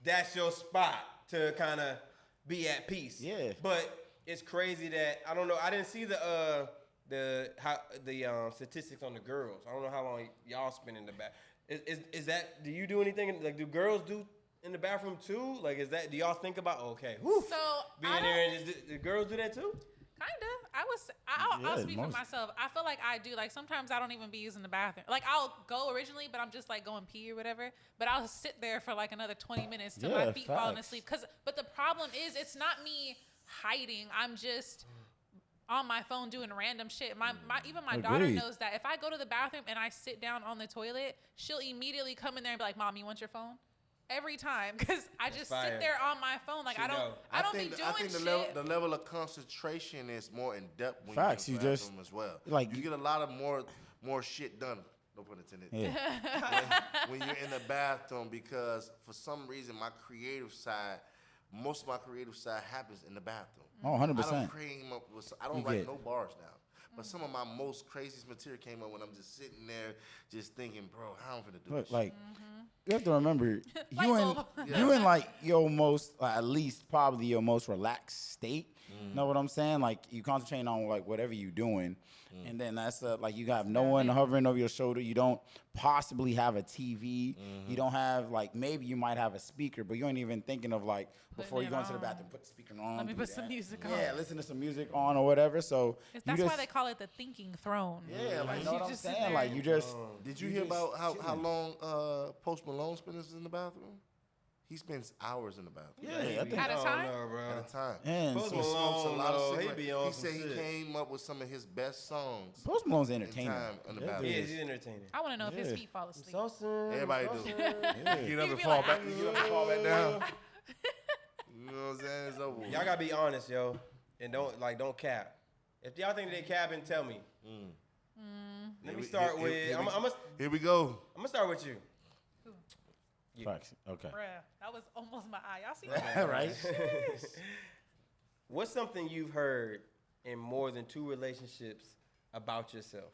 that's your spot to kind of be at peace.
Yeah.
But it's crazy that I don't know. I didn't see the statistics on the girls. I don't know how long y'all spend in the bath. Is that? Do you do anything? Like, do girls do in the bathroom too? Like, is that? Do y'all think about? Okay, whew,
So
being there and just the girls do that too?
Kinda. I'll
Yeah,
speak for
most-
myself. I feel like I do. Like sometimes I don't even be using the bathroom. Like I'll go originally, but I'm just like going pee or whatever. But I'll sit there for like another 20 minutes till my
Yeah,
feet falling
facts.
asleep. But the problem is, it's not me hiding. I'm just on my phone doing random shit. Even my daughter
Agreed.
knows that if I go to the bathroom and I sit down on the toilet, she'll immediately come in there and be like, "Mom, you want your phone?" Every time, because I just
fire.
sit there on my phone. Like
She
I don't
know.
be doing
I think
shit.
the level of concentration is more in depth when
Facts,
you're in
you
the
just-
bathroom as well.
like,
you get a lot of more shit done. No pun intended.
Yeah.
when you're in the bathroom, because for some reason most of my creative side happens in the bathroom.
Oh, 100%.
I don't
You
write
get-
no bars now. But some of my most craziest material came up when I'm just sitting there, just thinking, bro, how I'm finna do
Look,
this?
like you have to remember,
Light
you in
bulb.
you in like your most, at least probably your most relaxed state. Know what I'm saying? Like you concentrating on like whatever you doing, and then that's like you have no one hovering over your shoulder. You don't possibly have a TV. You don't have like, maybe you might have a speaker, but you ain't even thinking of like before you
it
go into the
on.
bathroom, put the speaker on.
Let me
do
put some
that.
music
Yeah,
on.
listen to some music on or whatever. So
That's
you
why
just,
they call it the thinking throne.
yeah, like
You
know what I'm
just sit
saying?
there
Like
and-
you just.
Did you hear
just
about how
chilling.
long Post Malone spends in the bathroom? He spends hours in the bathroom.
Yeah, I think.
At a time?
At a time.
And
Post
so-
He smokes a
Malone,
lot of
though, he
cigarettes.
be on
He
some
said he
shit.
came up with some of his best songs.
Post Malone's
in
entertaining.
time in the
That
bathroom.
He
dude
is, he's entertaining.
I want to know if his
Yeah.
feet fall asleep.
Everybody do.
Yeah.
Get up
You
and
be
fall
like,
back. Get up and fall back down. You know what I'm saying? It's over.
Y'all gotta be honest, yo, and don't cap. If y'all think they capping, tell me. Let me start with.
Here we go.
I'm gonna start with you.
Facts. Okay.
Bruh, that was almost my eye. Y'all see that?
Right.
What's something you've heard in more than 2 relationships about yourself?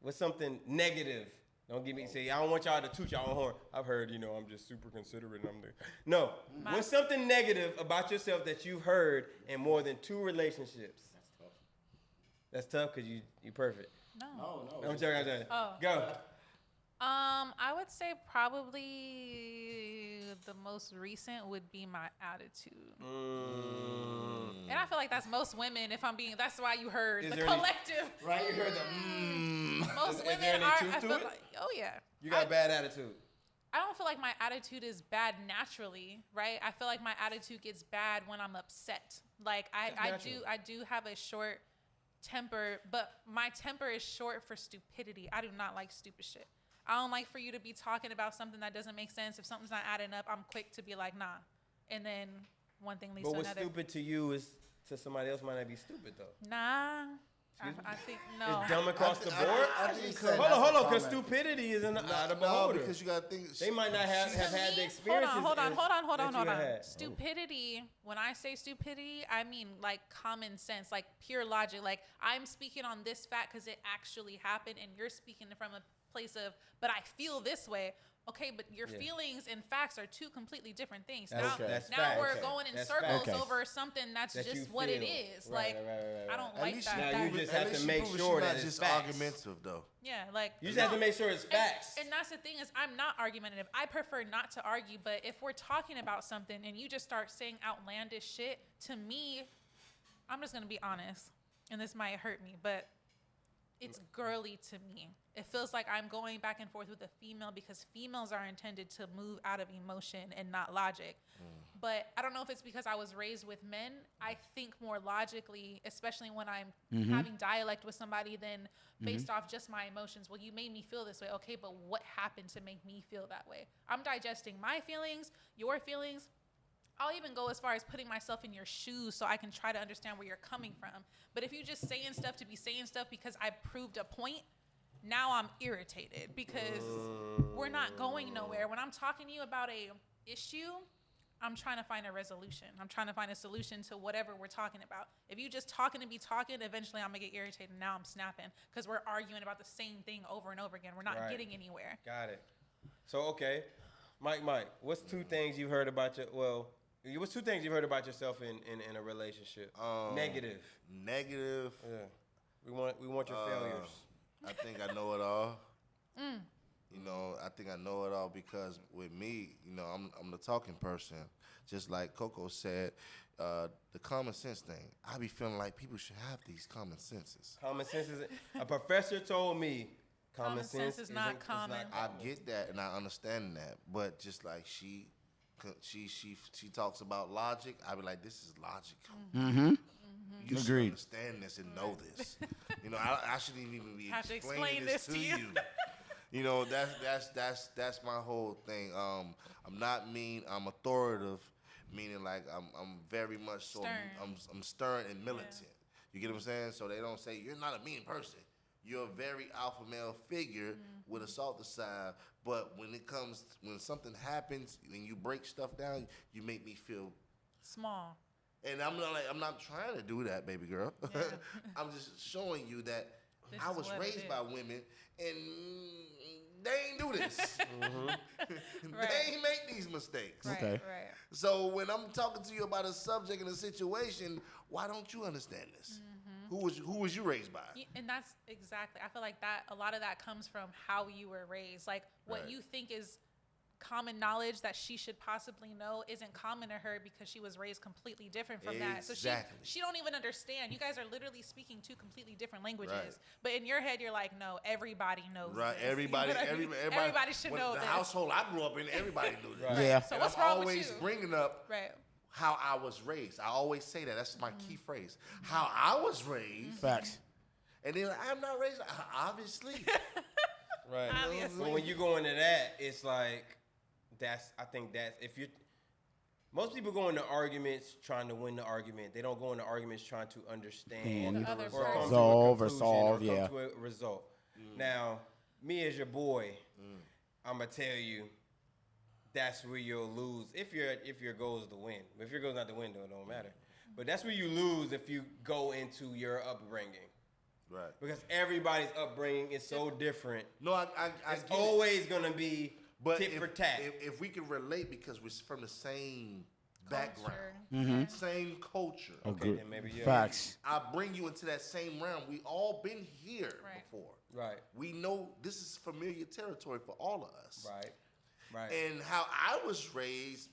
What's something negative? Don't give me say I don't want y'all to toot y'all own horn. I've heard, I'm just super considerate and I'm there. No. What's something negative about yourself that you've heard in more than 2 relationships? That's tough because you perfect.
No.
I'm joking.
Oh.
Go.
I would say probably the most recent would be my attitude. And I feel like that's most women. If I'm being, that's why you heard
Is
the
there any-
collective.
Right, you heard the
Most
Is
women
there any
are.
truth
I
to
feel
it?
like, oh yeah.
You got a bad attitude.
I don't feel like my attitude is bad naturally, right? I feel like my attitude gets bad when I'm upset. Like I do have a short temper, but my temper is short for stupidity. I do not like stupid shit. I don't like for you to be talking about something that doesn't make sense. If something's not adding up, I'm quick to be like, nah. And then one thing leads
But
to
what's
another.
stupid to you is to somebody else might not be stupid though.
Nah. I think no.
It's dumb across the board.
I think so.
Hold on, because stupidity is in the eye of the
No,
beholder.
because you gotta think.
They might not have had the
Me?
experience.
Hold on.
Hold on.
Stupidity, when I say stupidity, I mean like common sense, like pure logic. Like I'm speaking on this fact because it actually happened, and you're speaking from a place of, but I feel this way. Okay, but your feelings and facts are two completely different things.
That's
now we're
facts.
going in
That's
circles
facts.
over something that's
That you
just what it
feel.
is.
Right,
Like
right.
I don't
At
like
least
that.
Now
that-
you just
At
have
least
to
you
make
prove
sure
she's
that
not
it's
just
facts.
argumentative though.
yeah, like
You just have to make sure it's facts.
And that's the thing is, I'm not argumentative. I prefer not to argue. But if we're talking about something and you just start saying outlandish shit, to me, I'm just gonna be honest, and this might hurt me, but it's girly to me. It feels like I'm going back and forth with a female because females are intended to move out of emotion and not logic. But I don't know if it's because I was raised with men. I think more logically, especially when I'm having dialect with somebody, than based off just my emotions. Well, you made me feel this way. Okay, but what happened to make me feel that way? I'm digesting my feelings, your feelings. I'll even go as far as putting myself in your shoes so I can try to understand where you're coming from. But if you're just saying stuff to be saying stuff because I proved a point, now I'm irritated because we're not going nowhere. When I'm talking to you about a issue, I'm trying to find a resolution. I'm trying to find a solution to whatever we're talking about. If you just talking to be talking, eventually I'm gonna get irritated. Now I'm snapping because we're arguing about the same thing over and over again. We're not getting anywhere.
Got it. So okay, Mike, what's two things you've heard about what's two things you've heard about yourself in a relationship? Negative.
Negative.
Yeah. We want your failures.
I think I know it all. You know, I think I know it all because with me, you know, I'm the talking person. Just like Coco said, the common sense thing. I be feeling like people should have these common senses.
Common sense is a professor told me.
Common sense is not common.
I get that and I understand that, but just like she talks about logic, I be like, this is logical. You should
Agreed.
understand this and know this. You know, I shouldn't even be
Have to
explaining
explain
this
this
to
to you.
you. You know, that's my whole thing. I'm not mean. I'm authoritative, meaning like I'm very much so.
Stern.
I'm stern and militant. You get what I'm saying? So they don't say you're not a mean person. You're a very alpha male figure with a softer side. But when something happens and you break stuff down, you make me feel
Small.
And I'm not trying to do that, baby girl.
Yeah.
I'm just showing you that
This
I
is
was
what it
raised
is.
by women, and they ain't do this.
Right.
They ain't make these mistakes.
Right,
Okay.
right.
So when I'm talking to you about a subject and a situation, why don't you understand this? Who was you raised by?
And that's exactly, I feel like that a lot of that comes from how you were raised. Like what
Right.
you think is common knowledge that she should possibly know isn't common to her because she was raised completely different from that. So
Exactly.
she don't even understand. You guys are literally speaking two completely different languages.
Right.
But in your head you're like, no, everybody knows
Right,
this. You know what I mean? Everybody should know
the
this.
household I grew up in, everybody knew this.
Right.
Yeah.
So
And
what's
I'm
wrong with
always
you?
bringing up
Right.
how I was raised. I always say that. That's my key phrase. How I was raised.
Facts.
And then I'm not raised, obviously.
Right.
Obviously.
But when you go into that, it's like I think that's if you. Most people go into arguments trying to win the argument. They don't go into arguments trying to understand
The
other
or come
person.
to a
Resolve or
conclusion
solve,
or
yeah.
come to a result. Now, me as your boy, I'm gonna tell you, that's where you'll lose if your goal is to win. If your goal is not to win, though, it don't matter. But that's where you lose if you go into your upbringing.
Right.
Because everybody's upbringing is so different.
No, I
It's
get it.
always gonna be tit for tat.
If we can relate because we're from the same background,
Culture.
same culture.
Okay, then maybe yeah.
Facts.
I bring you into that same realm. We all been here
Right.
before.
Right,
We know this is familiar territory for all of us.
right, right.
And how I was raised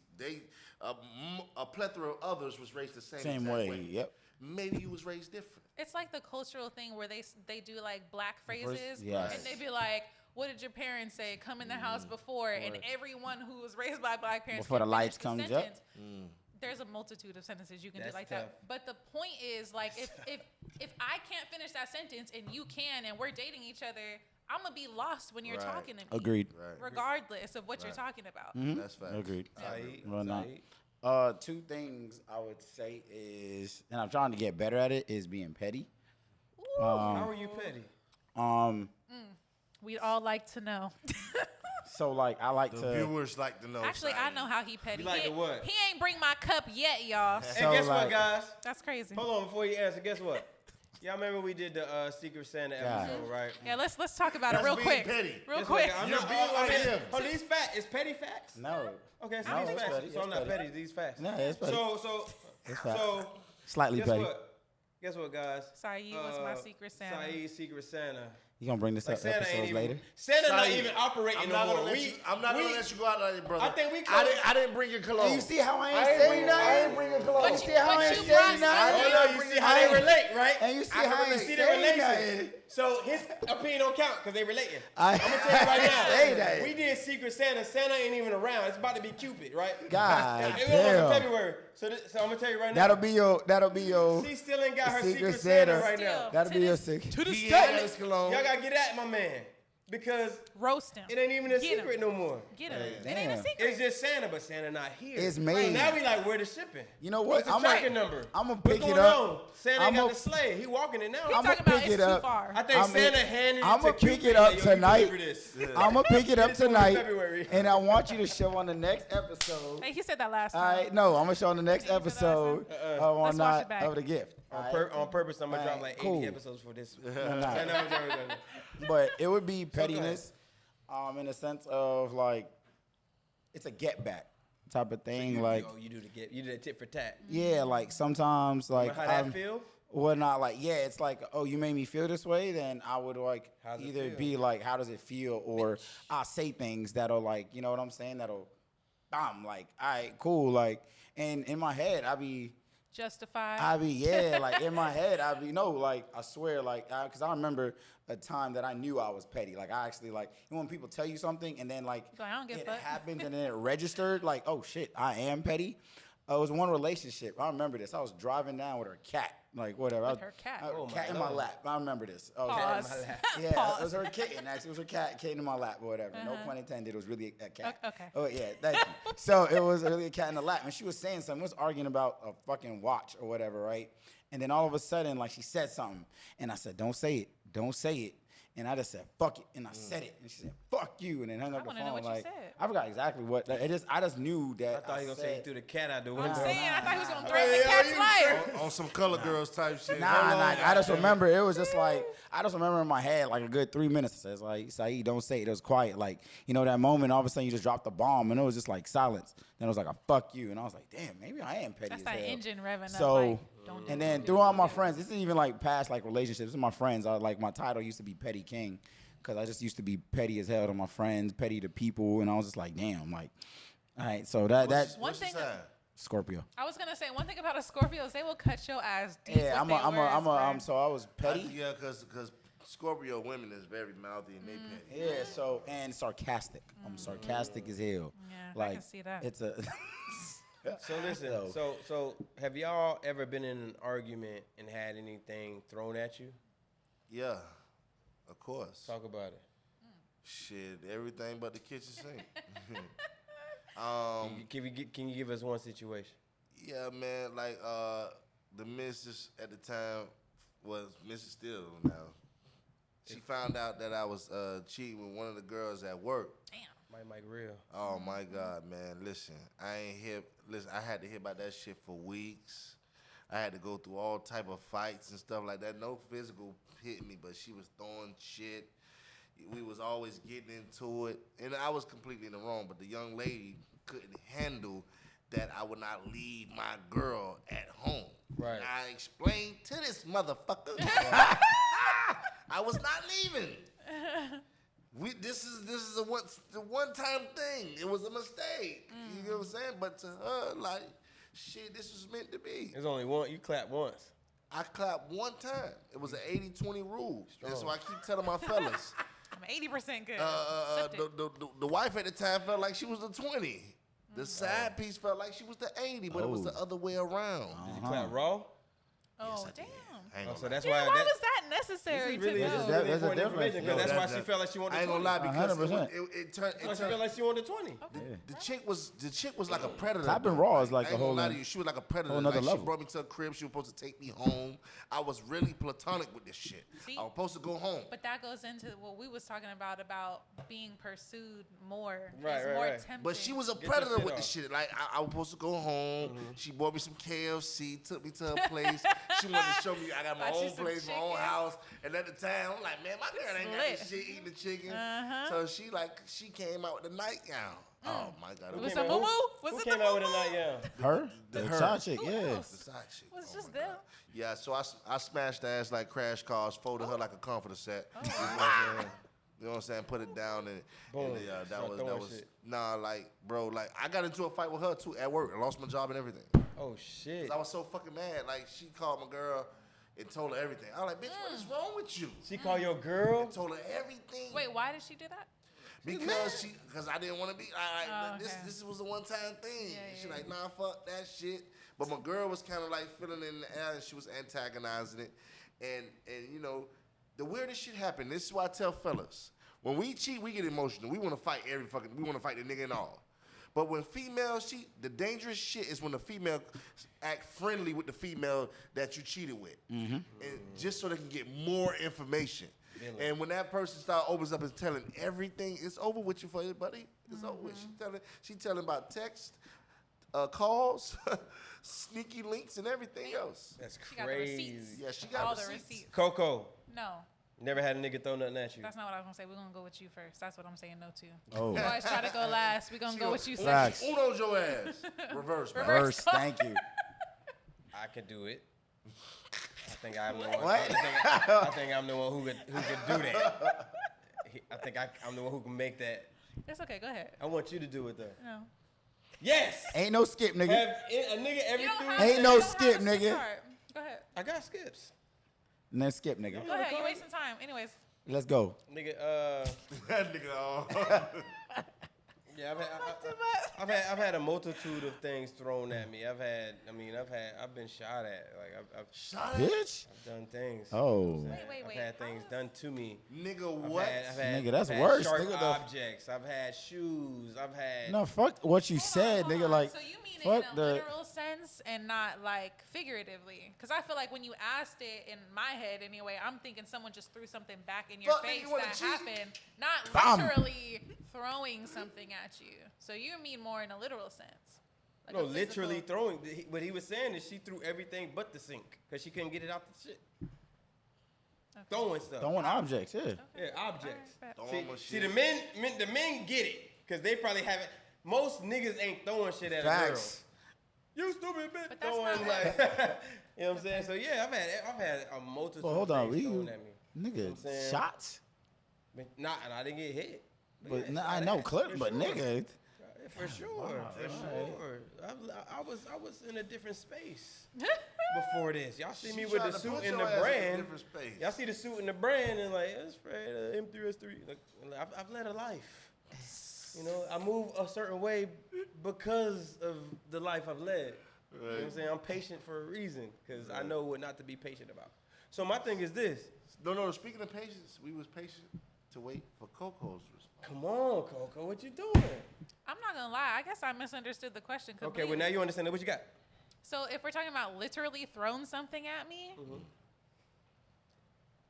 a plethora of others was raised the same
Same
exact
way. Yep.
Maybe you was raised different.
It's like the cultural thing where they do like black phrases,
yes.
and they be like, "What did your parents say? Come in the house before." And everyone who was raised by black parents
Before the
can
lights
finish the
comes up.
sentence. There's a multitude of sentences you can
That's
do like
tough.
that. But the point is, like, if I can't finish that sentence and you can, and we're dating each other, I'm gonna be lost when you're
Right.
talking to me.
Agreed.
Right.
Regardless of what you're talking about.
That's fact.
Agreed.
Saeed,
Well, no.
Saeed.
Two things I would say is, and I'm trying to get better at it, is being petty.
How are you petty?
We'd all like to know.
So like I like
The
to.
viewers like to know.
Actually, I
Saeed.
know how he petty.
You like
he,
to what?
he ain't bring my cup yet, y'all.
And
So,
guess what,
like-
guys?
That's crazy.
Hold on before you answer. Guess what? Y'all remember we did the Secret Santa episode, right?
Yeah, let's talk about it
That's
real
being
quick.
petty.
Real
Guess what,
quick.
guys? I'm
You're
not.
being petty.
Oh, these facts. Is petty facts?
No.
Okay, so
No,
these
it's
facts.
petty,
So I'm
it's
not
petty.
petty. These facts.
No, it's petty.
So
It's fact.
so
Slightly
guess
petty.
what? Guess what, guys?
Saeed was my Secret Santa.
Saeed, Secret Santa.
You gonna bring this
Like
up
Santa ain't
episodes
even.
later?
Santa not
Saeed,
even operating
I'm
no
not
more.
gonna let you. I'm not gonna let you go out like that, brother.
I think we
I didn't bring your cologne.
And you see how I ain't saying nothing?
I ain't bring your cologne.
You see how I
but
ain't
you
saying
brought
nothing?
Oh no, you see how they relate, right?
And you see
I can
how I ain't
relate.
See the
saying
relation.
nothing?
So his opinion don't count because they relating.
I'm
I'm gonna tell you right now.
Say that.
We did Secret Santa. Santa ain't even around. It's about to be Cupid, right?
God
It was in
damn.
February. So I'm gonna tell you right now.
That'll be your
She still ain't got her
Secret
Secret Santa
Santa.
right now.
Still.
that'll
To
be your
this-
secret.
To the
He
state.
ain't got his cologne.
Y'all gotta get at my man because
Roast him.
it ain't even a
Get him.
secret no more.
Get him. It
Damn.
ain't a secret.
It's just Santa, but Santa not here.
It's
So
made.
now we like, where the shipping?
You know what?
What's the tracking number?
I'ma
What's
pick it
going
up.
on? Santa ain't
I'ma-
got the sleigh. He walking it now.
He's
I'ma
talking about
pick
it's
it
too
up.
far.
I think Santa handed it
I'ma
to
pick
Cupid,
it up
like, yo, you
tonight.
deliver this.
I'm gonna pick it up
It's in
tonight,
February.
and I want you to show on the next episode.
Hey, he said that last
All
time.
right, no, I'm gonna show on the next
Think you said that
episode
last
on
Let's watch
not
it back.
of the gift.
On purpose, I'm gonna drop
Alright,
like 80
cool.
episodes for this.
nah.
I know, I'm joking.
But it would be pettiness, in the sense of like, it's a get back type of thing. Like,
you do the tit for tat.
yeah, like sometimes like
How that feel?
Well, not like, yeah, it's like, oh, you made me feel this way, then I would like
How's it
either
feel?
be like, how does it feel? Or I'll say things that'll like, you know what I'm saying? That'll, bam, like, all right, cool. Like, and in my head,
Justified.
like in my head, no, like, I swear, like, because I remember a time that I knew I was petty. Like, I actually, like, you know, when people tell you something and then, like,
I don't give a
it
fuck.
happens and then it registered, like, oh, shit, I am petty. It was one relationship. I remember this. I was driving down with her cat, like, whatever.
With her cat?
Cat
Oh, my
in my
Lord.
lap. I remember this. Oh,
Pause.
my lap.
yeah,
Pause.
it was her kitten. Actually, it was her cat in my lap or whatever. No pun intended. It was really a cat.
Okay.
Oh yeah, thank you. So it was really a cat in the lap, and she was saying something. We was arguing about a fucking watch or whatever, right? And then all of a sudden, like she said something, and I said, "Don't say it. Don't say it." And I just said, "Fuck it," and I said it, and she said, "Fuck you," and then hung up the
wanna
phone.
know what you
like
said.
I forgot exactly what. I just knew that.
I thought he was gonna say he threw the cat out the window.
I'm saying, I thought he was gonna
Hey,
threaten the
yo,
cat's
you
life.
on some color girls type shit.
Nah,
Hold on,
I just
goddamn.
remember it was just like I just remember in my head like a good 3 minutes. It says like Saeed, don't say it. It was quiet, like you know that moment. All of a sudden you just dropped the bomb, and it was just like silence. Then it was like a fuck you, and I was like, damn, maybe I am petty.
That's
as
that
hell.
engine revving up.
So,
Like, don't do
and
it.
then through all my friends, this is even like past like relationships. This is my friends. I like my title used to be Petty King, because I just used to be petty as hell to my friends, petty to people, and I was just like, damn, like, all right. So that
One
What's your
thing-
sign?
Scorpio.
I was gonna say one thing about a Scorpio is they will cut your ass deep.
Yeah,
with their words,
so I was petty.
Yeah, because Scorpio women is very mouthy and they petty.
Yeah, so and sarcastic. I'm sarcastic as hell.
Yeah, I
like
can see that.
it's a
So listen, so have y'all ever been in an argument and had anything thrown at you?
Yeah, of course.
Talk about it.
Shit, everything but the kitchen sink.
Can you give us one situation?
Yeah, man. Like the missus at the time was Mrs. Steele now. She found out that I was cheating with one of the girls at work.
Damn.
Mike real.
Oh my God, man! Listen, I ain't hear. Listen, I had to hear about that shit for weeks. I had to go through all type of fights and stuff like that. No physical hit me, but she was throwing shit. We was always getting into it, and I was completely in the wrong. But the young lady couldn't handle that I would not leave my girl at home.
Right.
I explained to this motherfucker I was not leaving. This is a one time thing. It was a mistake. You know what I'm saying? But to her, like, shit, this was meant to be.
There's only one. You clap once.
I clapped one time. It was an 80-20 rule. That's why I keep telling my fellas.
I'm 80% good. Accept it.
The wife at the time felt like she was the 20. The side piece felt like she was the 80, but it was the other way around.
Did you clap raw?
Oh, damn.
So that's
Yeah,
why.
why was that necessary
This is really,
to
this is
know?
really
There's a
important
difference.
information because that's why she felt like she wanted
I ain't
20.
gonna lie because
100%.
it turned.
That's why she felt like she wanted 20.
The chick was like a predator.
Clapping
bro.
raw is like
I
a
ain't
whole
gonna lie
nother-
to you. She was like a predator.
whole nother
Like,
level.
she brought me to a crib. She was supposed to take me home. I was really platonic with this shit.
See?
I was supposed to go home.
But that goes into what we was talking about being pursued more.
Right,
It's
right,
more
right.
tempting.
But she was a
Get your
predator
shit
with the
off.
shit. Like I was supposed to go home. She bought me some KFC, took me to her place. She wanted to show me I got my
Bought you
own
some
place, my own
chicken.
house. And at the time, I'm like, man, my girl ain't got this
Lit.
shit eating the chicken.
Uh-huh.
So she came out with the nightgown. Oh my God.
Was
was
it
Who-
Moo? Was
Who
it
came
the
out with a
Moo?
nightgown?
Her?
The
The
her.
side chick,
Who
yeah.
else?
the side chick.
Was
Oh
just
my
them.
God. Yeah, so I smashed the ass like Crash Cars, folded her like a comforter set.
Oh,
You know what I'm saying? You know what I'm saying? Put it down and
Boom.
yeah, that
Start
was
throwing shit.
nah, like bro, like I got into a fight with her too at work. I lost my job and everything.
Oh shit.
'Cause I was so fucking mad. Like she called my girl and told her everything. I was like, bitch, what is wrong with you?
She called your girl?
Told her everything.
Wait, why did she do that?
Because I didn't want to be.
Oh, okay.
This was a one time thing.
Yeah,
She
yeah,
like, nah, fuck that shit. But my girl was kind of like feeling it in the air, and she was antagonizing it. And you know, the weirdest shit happened. This is why I tell fellas, when we cheat, we get emotional. We want to fight we want to fight the nigga and all. But when females cheat, the dangerous shit is when the female act friendly with the female that you cheated with, and just so they can get more information. And when that person opens up and telling everything, it's over with you for you, buddy. It's over with. She telling about text, calls, sneaky links, and everything else.
That's
She got the
crazy.
receipts.
Yeah, she got
all the
receipts.
receipts.
Coco,
No,
never had a nigga throw nothing at you.
that's not what I was gonna say. We're gonna go with you first. That's what I'm saying no to.
Oh.
You always try to go last. We're gonna go with you second.
Facts.
Uno's your ass. Reverse, man.
Reverse, thank you.
I could do it. I think I'm the one.
What?
I think I'm the one who could do that. I think I'm the one who can make that.
It's okay. Go ahead.
I want you to do it though.
No.
Yes.
Ain't no skip, nigga.
Have a nigga every
You don't
3
have
Ain't
to-
no
you don't
skip,
have a
nigga.
SIM card. Go ahead.
I got skips.
And then skip, nigga.
Go ahead. You're wasting time. Anyways.
Let's go.
Nigga,
That nigga,
yeah, I've had a multitude of things thrown at me. I've been shot at. Like
Bitch.
I've done things.
Oh.
Wait.
I've had things done to me.
nigga, what?
Nigga, that's
I've had
worse.
Sharp
Nigga, the-
objects. I've had shoes. I've had.
No, fuck what you said,
Hold
nigga.
on.
Like,
so you mean it
fuck
in a
the.
literal sense and not like figuratively? Because I feel like when you asked it in my head anyway, I'm thinking someone just threw something back in your
Fuck, nigga,
face
you wanna
that
cheat?
happened, not
Bam.
literally throwing something at you. So you mean more in a literal sense? Like
No,
a physical-
literally throwing. What he was saying is she threw everything but the sink because she couldn't get it out the shit.
Okay.
Throwing stuff.
Throwing objects, yeah.
Yeah, objects.
Alright, bet.
Throwing my
See,
shit.
the men get it because they probably haven't. Most niggas ain't throwing shit at
Facts.
a girl. You stupid bitch.
But that's
Throwing
not
like, you know what I'm saying? So yeah, I've had a multitude
Well, hold
of
on.
things
We,
thrown at me.
nigga,
I'm saying?
shots?
And I didn't get hit.
But
yeah,
nah,
shot
I
at,
know,
for
clip, but
sure.
nigga.
For sure, for sure. I was in a different space before this. Y'all see me with the suit and the brand. Y'all see the suit and the brand and like it's M3S3. Like I've led a life. You know, I move a certain way because of the life I've led. You know what I'm saying? I'm patient for a reason because I know what not to be patient about. So my thing is this.
No, speaking of patience, we was patient to wait for Coco's response.
Come on, Coco, what you doing?
I'm not gonna lie. I guess I misunderstood the question
Okay,
completely.
well now you understand what you got.
So if we're talking about literally thrown something at me,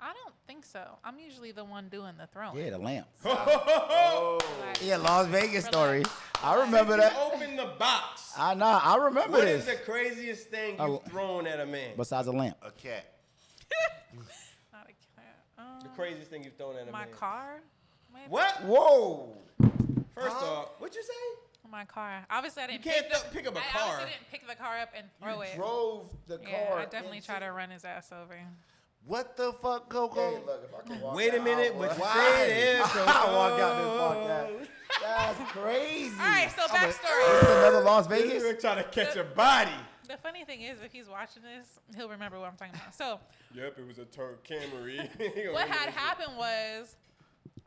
I don't think so. I'm usually the one doing the throwing.
Yeah, the lamp.
Like,
Yeah, Las Vegas story.
Relax.
I remember
You
that.
open the box.
I remember
What is
this.
the craziest thing
Oh.
you've thrown at a man?
Besides a lamp.
A cat.
not a cat.
The craziest thing you've thrown at a
My
man.
car. Maybe.
What?
Whoa.
First off, what'd you say?
My car. Obviously, I didn't.
You can't
pick
pick up a
I
car.
obviously didn't pick the car up and throw it.
Drove the
Yeah,
car.
I definitely try to run his ass over.
What the fuck, Coco?
Look, if I can walk
Wait a
out,
minute,
I
but
would.
you say it is.
I walk out this podcast. That's crazy.
All right, so
This
backstory.
is another Las Vegas.
We're trying to catch a body.
The funny thing is, if he's watching this, he'll remember what I'm talking about. So
Yep, it was a Camry.
what had happened was,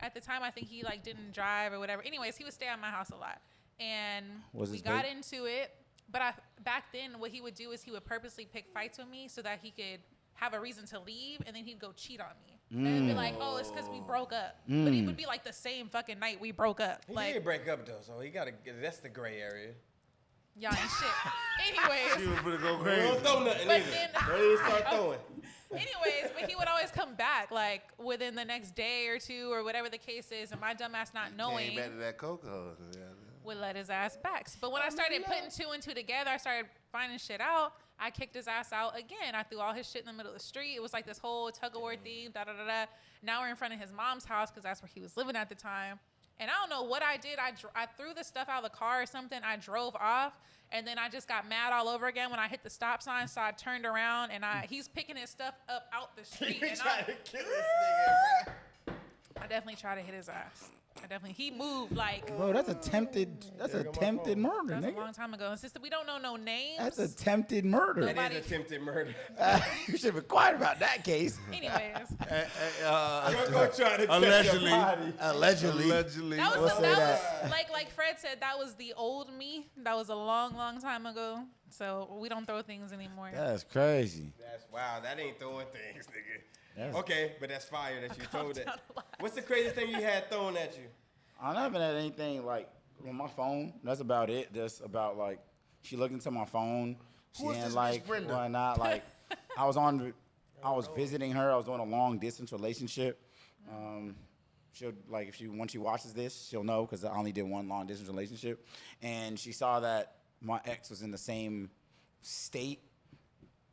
at the time, I think he like didn't drive or whatever. Anyways, he would stay at my house a lot, and
Was
we
his
got
vape?
into it. But back then, what he would do is he would purposely pick fights with me so that he could have a reason to leave, and then he'd go cheat on me. And it'd be like, oh, it's because we broke up. But it would be like the same fucking night we broke up.
He
Like,
did break up though, so he gotta. That's the gray area.
y'all ain't shit. Anyways.
You was gonna go
We
crazy.
don't throw nothing
But
either.
then-
Don't even start throwing.
Anyways, but he would always come back like within the next day or two or whatever the case is, and my dumb ass not knowing
Came back to that Coco. Yeah.
would let his ass back. But when I started putting two and two together, I started finding shit out. I kicked his ass out again. I threw all his shit in the middle of the street. It was like this whole tug of war theme. Da da da da. Now we're in front of his mom's house because that's where he was living at the time. And I don't know what I did. I threw the stuff out of the car or something. I drove off, and then I just got mad all over again when I hit the stop sign. So I turned around, and he's picking his stuff up out the street.
You
And
trying to kill this nigga, bro.
I definitely tried to hit his ass. He moved like
Bro, that's attempted murder,
that's a
nigga.
long time ago. And since we don't know no names,
That's attempted murder.
That
Nobody-
is attempted murder.
You should be quiet about that case.
anyways.
You're gonna try to
Allegedly.
catch a body.
Allegedly.
Allegedly.
That
We'll
was,
say
that
that.
was like Fred said, that was the old me. That was a long, long time ago. So we don't throw things anymore.
That's crazy.
That's wow. That ain't throwing things, nigga.
That's-
Okay, but that's fire that you told
down
that.
a lot.
What's the craziest thing you had thrown at you?
I haven't had anything like on my phone. That's about it. Just about like she looked into my phone. She
Who is
didn't
this bitch,
like
Brenda?
whatnot. Like I was visiting her. I was doing a long distance relationship. She'll like if she once she watches this, she'll know because I only did one long distance relationship, and she saw that my ex was in the same state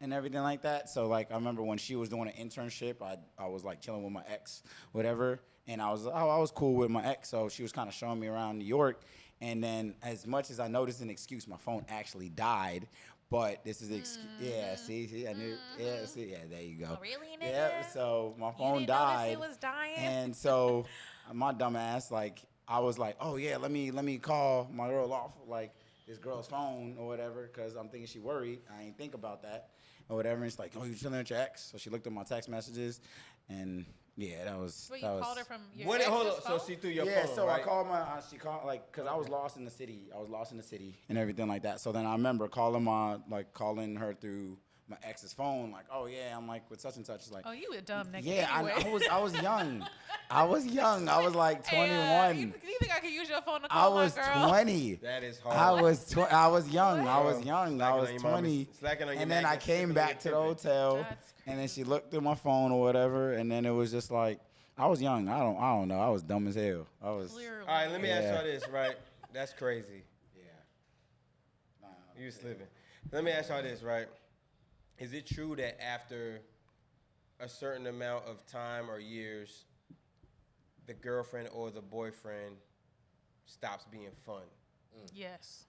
and everything like that. So like I remember when she was doing an internship, I was like chilling with my ex, whatever, and I was cool with my ex. So she was kind of showing me around New York, and then as much as I noticed an excuse, my phone actually died. But this is yeah. See, I knew. Yeah, see, yeah. There you go.
Oh, really, nigga?
Yeah. So my
You
phone
didn't
died.
notice it was dying?
And so my dumb ass, like, I was like, oh yeah, let me call my girl off like this girl's phone or whatever, because I'm thinking she worried. I ain't think about that or whatever. And she's like, oh, you chilling with your ex? So she looked at my text messages, and yeah, that was.
But you
that was,
called her from your
What? Hold
ex's
on. So
phone?
she threw your
yeah,
phone,
so
right?
I called she called, like, because I was lost in the city. I was lost in the city and everything like that. So then I remember calling her through my ex's phone, like, oh yeah, I'm like with such and such. She's like,
Oh, you a dumb nigga.
yeah,
anyway.
I was young. I was young. I was like 21.
You think I could use your phone to
I
call
was
my girl?
20.
That is hard.
I was young. I was young. I
Slacking
was
on your mama-
20.
slacking on your
And then
neck
I
and
came
sipping
back
on
to
your
the
Tippet.
hotel,
That's
and then she looked through my phone or whatever, and then it was just like I was young. I don't know. I was dumb as hell. I was.
Clearly.
All right, let me ask
Yeah.
y'all this, right? That's crazy.
Yeah.
You slipping. Let me ask y'all this, right? Is it true that after a certain amount of time or years, the girlfriend or the boyfriend stops being fun?
Yes,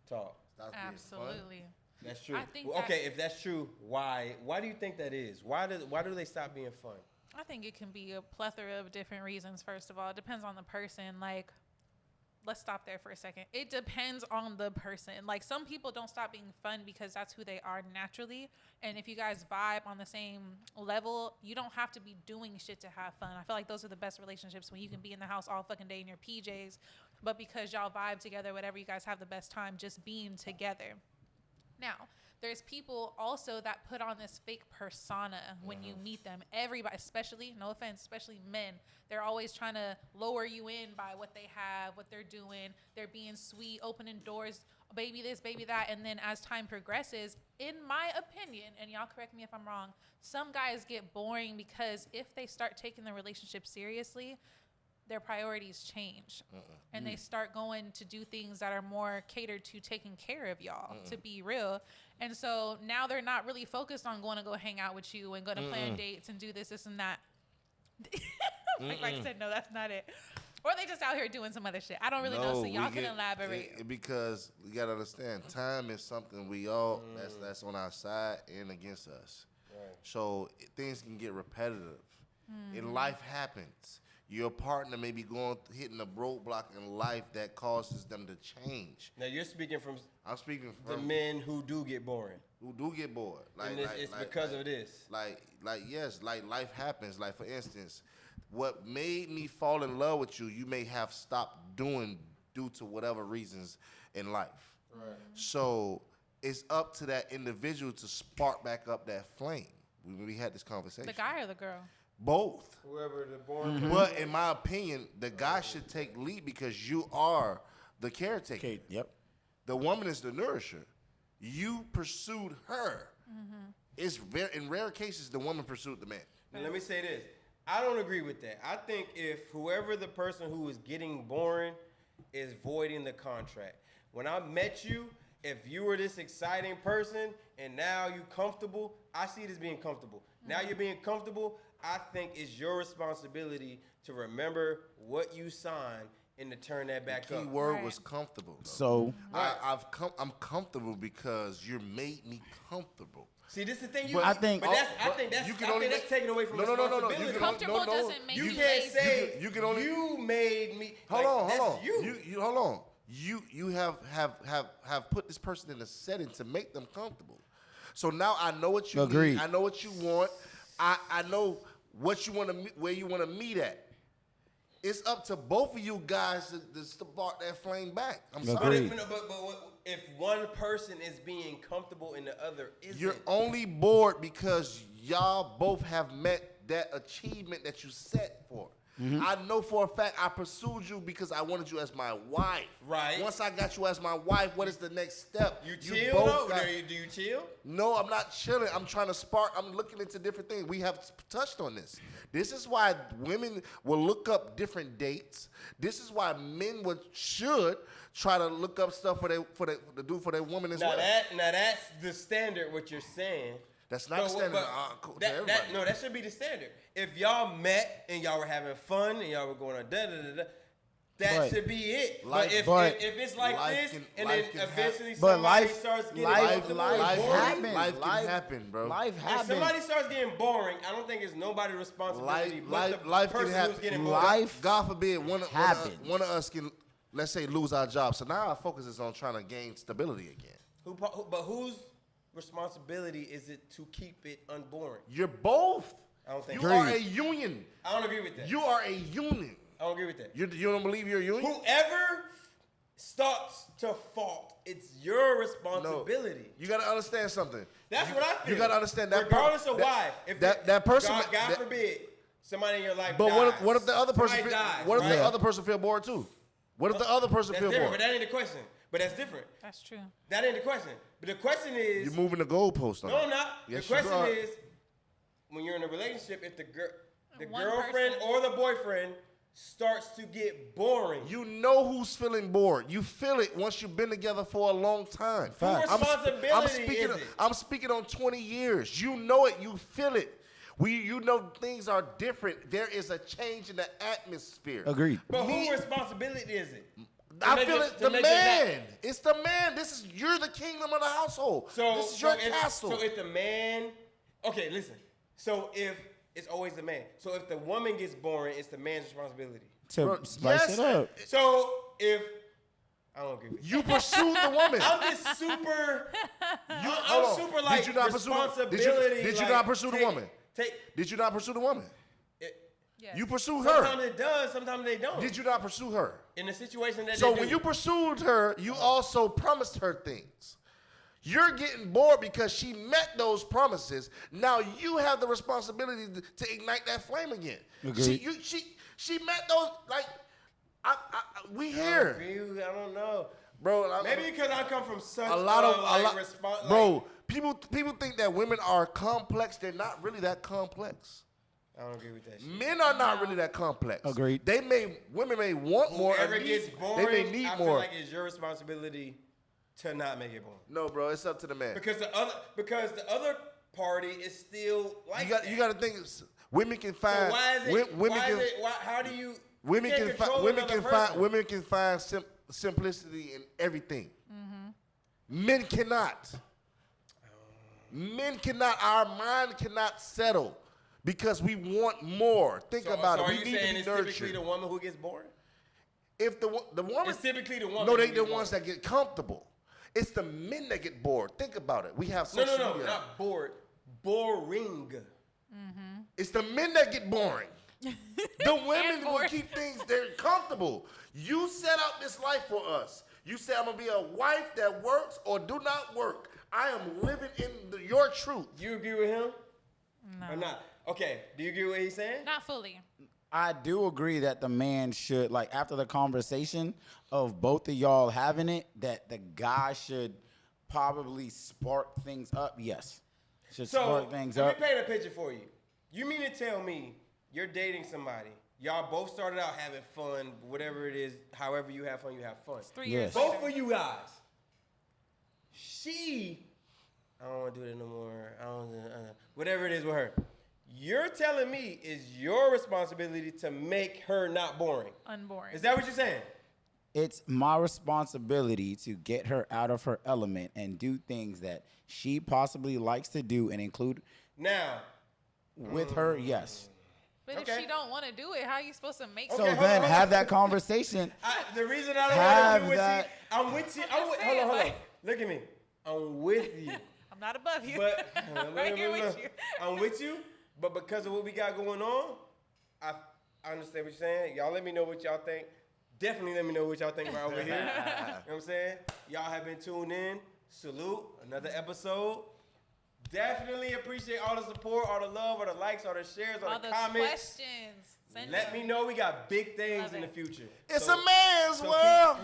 Talk.
That's being fun.
absolutely.
That's true.
I think
Well, okay,
that-
if that's true, why do you think that is? Why do they stop being fun?
I think it can be a plethora of different reasons. First of all, it depends on the person. Like, let's stop there for a second. It depends on the person. Like, some people don't stop being fun because that's who they are naturally. And if you guys vibe on the same level, you don't have to be doing shit to have fun. I feel like those are the best relationships when you can be in the house all fucking day in your PJs, but because y'all vibe together, whatever, you guys have the best time just being together. Now, there's people also that put on this fake persona when you meet them. Everybody, especially, no offense, especially men, they're always trying to lower you in by what they have, what they're doing. They're being sweet, opening doors, baby this, baby that. And then as time progresses, in my opinion, and y'all correct me if I'm wrong, some guys get boring because if they start taking the relationship seriously, their priorities change and they start going to do things that are more catered to taking care of y'all, to be real. And so now they're not really focused on going to go hang out with you and go to plan dates and do this and that. like I said, no, that's not it. Or they just out here doing some other shit. I don't really know, so y'all can elaborate.
Because you gotta understand, time is something we all that's on our side and against us. So things can get repetitive. And life happens. Your partner may be hitting a roadblock in life that causes them to change.
Now you're speaking from
I'm speaking
the
from
men who do get boring.
who do get bored.
And it's because of this.
Yes, life happens. Like for instance, what made me fall in love with you, you may have stopped doing due to whatever reasons in life. Right. So it's up to that individual to spark back up that flame. We had this conversation.
The guy or the girl?
Both.
Whoever the boring.
But in my opinion, the guy should take lead because you are the caretaker.
Okay, yep.
The woman is the nourisher. You pursued her. It's in rare cases the woman pursued the man.
Now, let me say this. I don't agree with that. I think if whoever the person who is getting boring is voiding the contract. When I met you, if you were this exciting person and now you comfortable, I see it as being comfortable. Now you're being comfortable, I think it's your responsibility to remember what you signed and to turn that back
The key
up.
word was comfortable. Though.
So
I'm comfortable because you made me comfortable.
See, this is the thing.
I think
that's taken away from responsibility.
You can
Comfortable doesn't make
You
you
can't
lazy.
say
you can only-
you made me.
Hold on.
You.
Hold on. You have put this person in a setting to make them comfortable. So now I know what you
Agreed.
need. I know what you want. I know what you want to where you want to meet at. It's up to both of you guys to spark that flame back. I'm sorry.
Agreed.
But if one person is being comfortable and the other isn't,
You're only bored because y'all both have met that achievement that you set for. I know for a fact I pursued you because I wanted you as my wife.
Right.
Once I got you as my wife, what is the next step?
You chill
both
though?
got-
Do you chill?
No, I'm not chilling. I'm trying to spark. I'm looking into different things. We have touched on this. This is why women will look up different dates. This is why men should try to look up stuff for their woman as well.
Now that's the standard. What you're saying.
That's not the standard to everybody.
That should be the standard. If y'all met and y'all were having fun and y'all were going on that
But
should be it.
life-
But if it's like
life
this
can-
and
life
then
can
eventually
hap-
But
somebody
life-
starts getting
life
comfortable and boring,
happens.
Life can happen, bro.
Life
if
happens.
somebody starts getting boring, I don't think it's nobody's responsibility but the
Life can
person
happen.
who's getting bored.
Life
God forbid one
happens.
of us can, let's say, lose our job. So now our focus is on trying to gain stability again.
But whose responsibility is it to keep it unboring?
You're both.
I don't think
You
so.
are a union.
I don't agree with that.
You are a union.
I don't agree with that.
You don't believe you're a union?
Whoever starts to fault, it's your responsibility.
You got to understand something.
That's what I feel.
You got to understand that.
Regardless of why. If
that person.
God forbid, somebody in your life
But
dies.
what if the other person?
Somebody dies,
What if the
right?
other person feel bored too? What if the other person
That's
feel
different,
bored?
but that ain't the question. But that's different.
That's true.
That ain't the question. But the question is...
You're moving the goalpost on
No,
it.
I'm not.
Yes,
the
you
question
are.
is, when you're in a relationship, if the
One
girlfriend
person.
or the boyfriend starts to get boring,
You know who's feeling bored. You feel it once you've been together for a long time.
Facts.
Whose responsibility is it?
I'm speaking on 20 years. You know it. You feel it. You know things are different. There is a change in the atmosphere.
Agreed.
But
Me-
whose responsibility is it?
I feel it. The
to make
man. It's the man. You're the kingdom of the household. This is your castle.
So if the man, okay, listen. So if it's always the man. So if the woman gets boring, it's the man's responsibility.
To
Bro,
spice
yes,
it up.
So if I don't agree with you.
You pursued the woman.
I'm just super.
hold
I'm
on.
super like
Did you not pursue the-
responsibility.
did you
like,
not pursue the woman?
Take
Did you not pursue the woman?
it.
Yes.
You pursued her.
Sometimes it does. Sometimes they don't.
Did you not pursue her?
In the situation that
So
they
when
do.
you pursued her, you also promised her things. You're getting bored because she met those promises. Now you have the responsibility to ignite that flame again.
Agreed.
She met those, like, we here.
I don't know.
Bro,
Maybe because I come from such
a lot of
bro.
People think that women are complex. They're not really that complex.
I don't agree with that shit.
Men are not really that complex.
Agreed.
Women may want more.
Whoever
and
gets
need-
boring,
they may need
I
more.
feel like it's your responsibility to not make it boring.
No, bro, it's up to the man.
Because the other party is still like
You got to think. Women can
So
find.
why is it?
Women
why
can.
is it? Why, how do you?
Women
you
can
can't
find.
control
Women
another
can find.
person.
Women can find simplicity in everything. Men cannot. Our mind cannot settle because we want more. Think about it.
Are
We
you
need
saying
to
it's
be
typically
nurtured.
the woman who gets bored?
If the woman,
It's typically the woman.
no, they
who
the
gets
ones
bored.
that get comfortable. It's the men that get bored. Think about it. We have
No,
social
no,
media.
not bored. Boring.
It's the men that get boring. The women will
bored.
keep things they're comfortable. You set out this life for us. You say I'm gonna be a wife that works or do not work. I am living in your truth.
Do you agree with him?
No.
Or not? Okay. Do you agree with what he's saying?
Not fully.
I do agree that the man should, like, after the conversation of both of y'all having it, that the guy should probably spark things up. Yes. Should
So
spark things
let
up.
me paint a picture for you. You mean to tell me you're dating somebody? Y'all both started out having fun, whatever it is, however you have fun, you have fun.
3 years.
Yes.
Both of you guys. I don't want to do it no more. Whatever it is with her. You're telling me it's your responsibility to make her not boring.
Unboring.
Is that what you're saying?
It's my responsibility to get her out of her element and do things that she possibly likes to do and include
Now,
with her. Yes.
But
Okay.
if she don't want to do it, how are you supposed to make
So
Okay, hold
then
on.
have that conversation.
the reason I don't
Have
want to do it,
that-
see, I'm with you.
I'm just saying,
Hold on.
like-
Look at me. I'm with you.
I'm not above you.
But
I'm right here with you.
I'm with you, but because of what we got going on, I understand what you're saying. Y'all let me know what y'all think. Definitely let me know what y'all think right over here. You know what I'm saying? Y'all have been tuned in. Salute. Another episode. Definitely appreciate all the support, all the love, all the likes, all the shares, all
All
the
those
comments.
questions. Send
Let
them.
me know we got big things
Love
in the
it.
future.
It's
So-
a man's
so
world.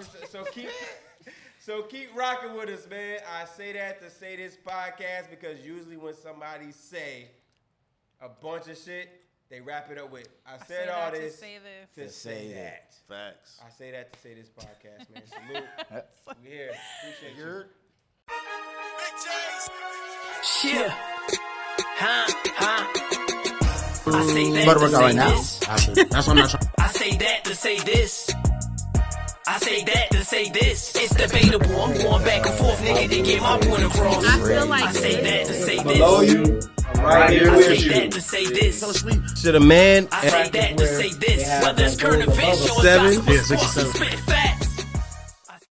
So keep rocking with us, man. I say that to say this podcast because usually when somebody say a bunch of shit, they wrap it up with, I
I
said
say
all
that
this
to say this.
to say that.
Facts.
I say that to say this podcast, man. Salute. We here. Appreciate you.
Yeah. I say that
I'm about to
to
work out
say
right now.
this.
That's why I'm not trying.
I say that to say this. I say that to say this. It's debatable. I'm going back and forth, nigga, to get my point across.
I feel like
I say that to say
Below
this.
you, I'm right here
I
with
say
you.
that to say this.
Should a man
I say that to say this. Whether it's current events, show us
Seven.
gospel
Yeah,
sports,
67.
spit fast.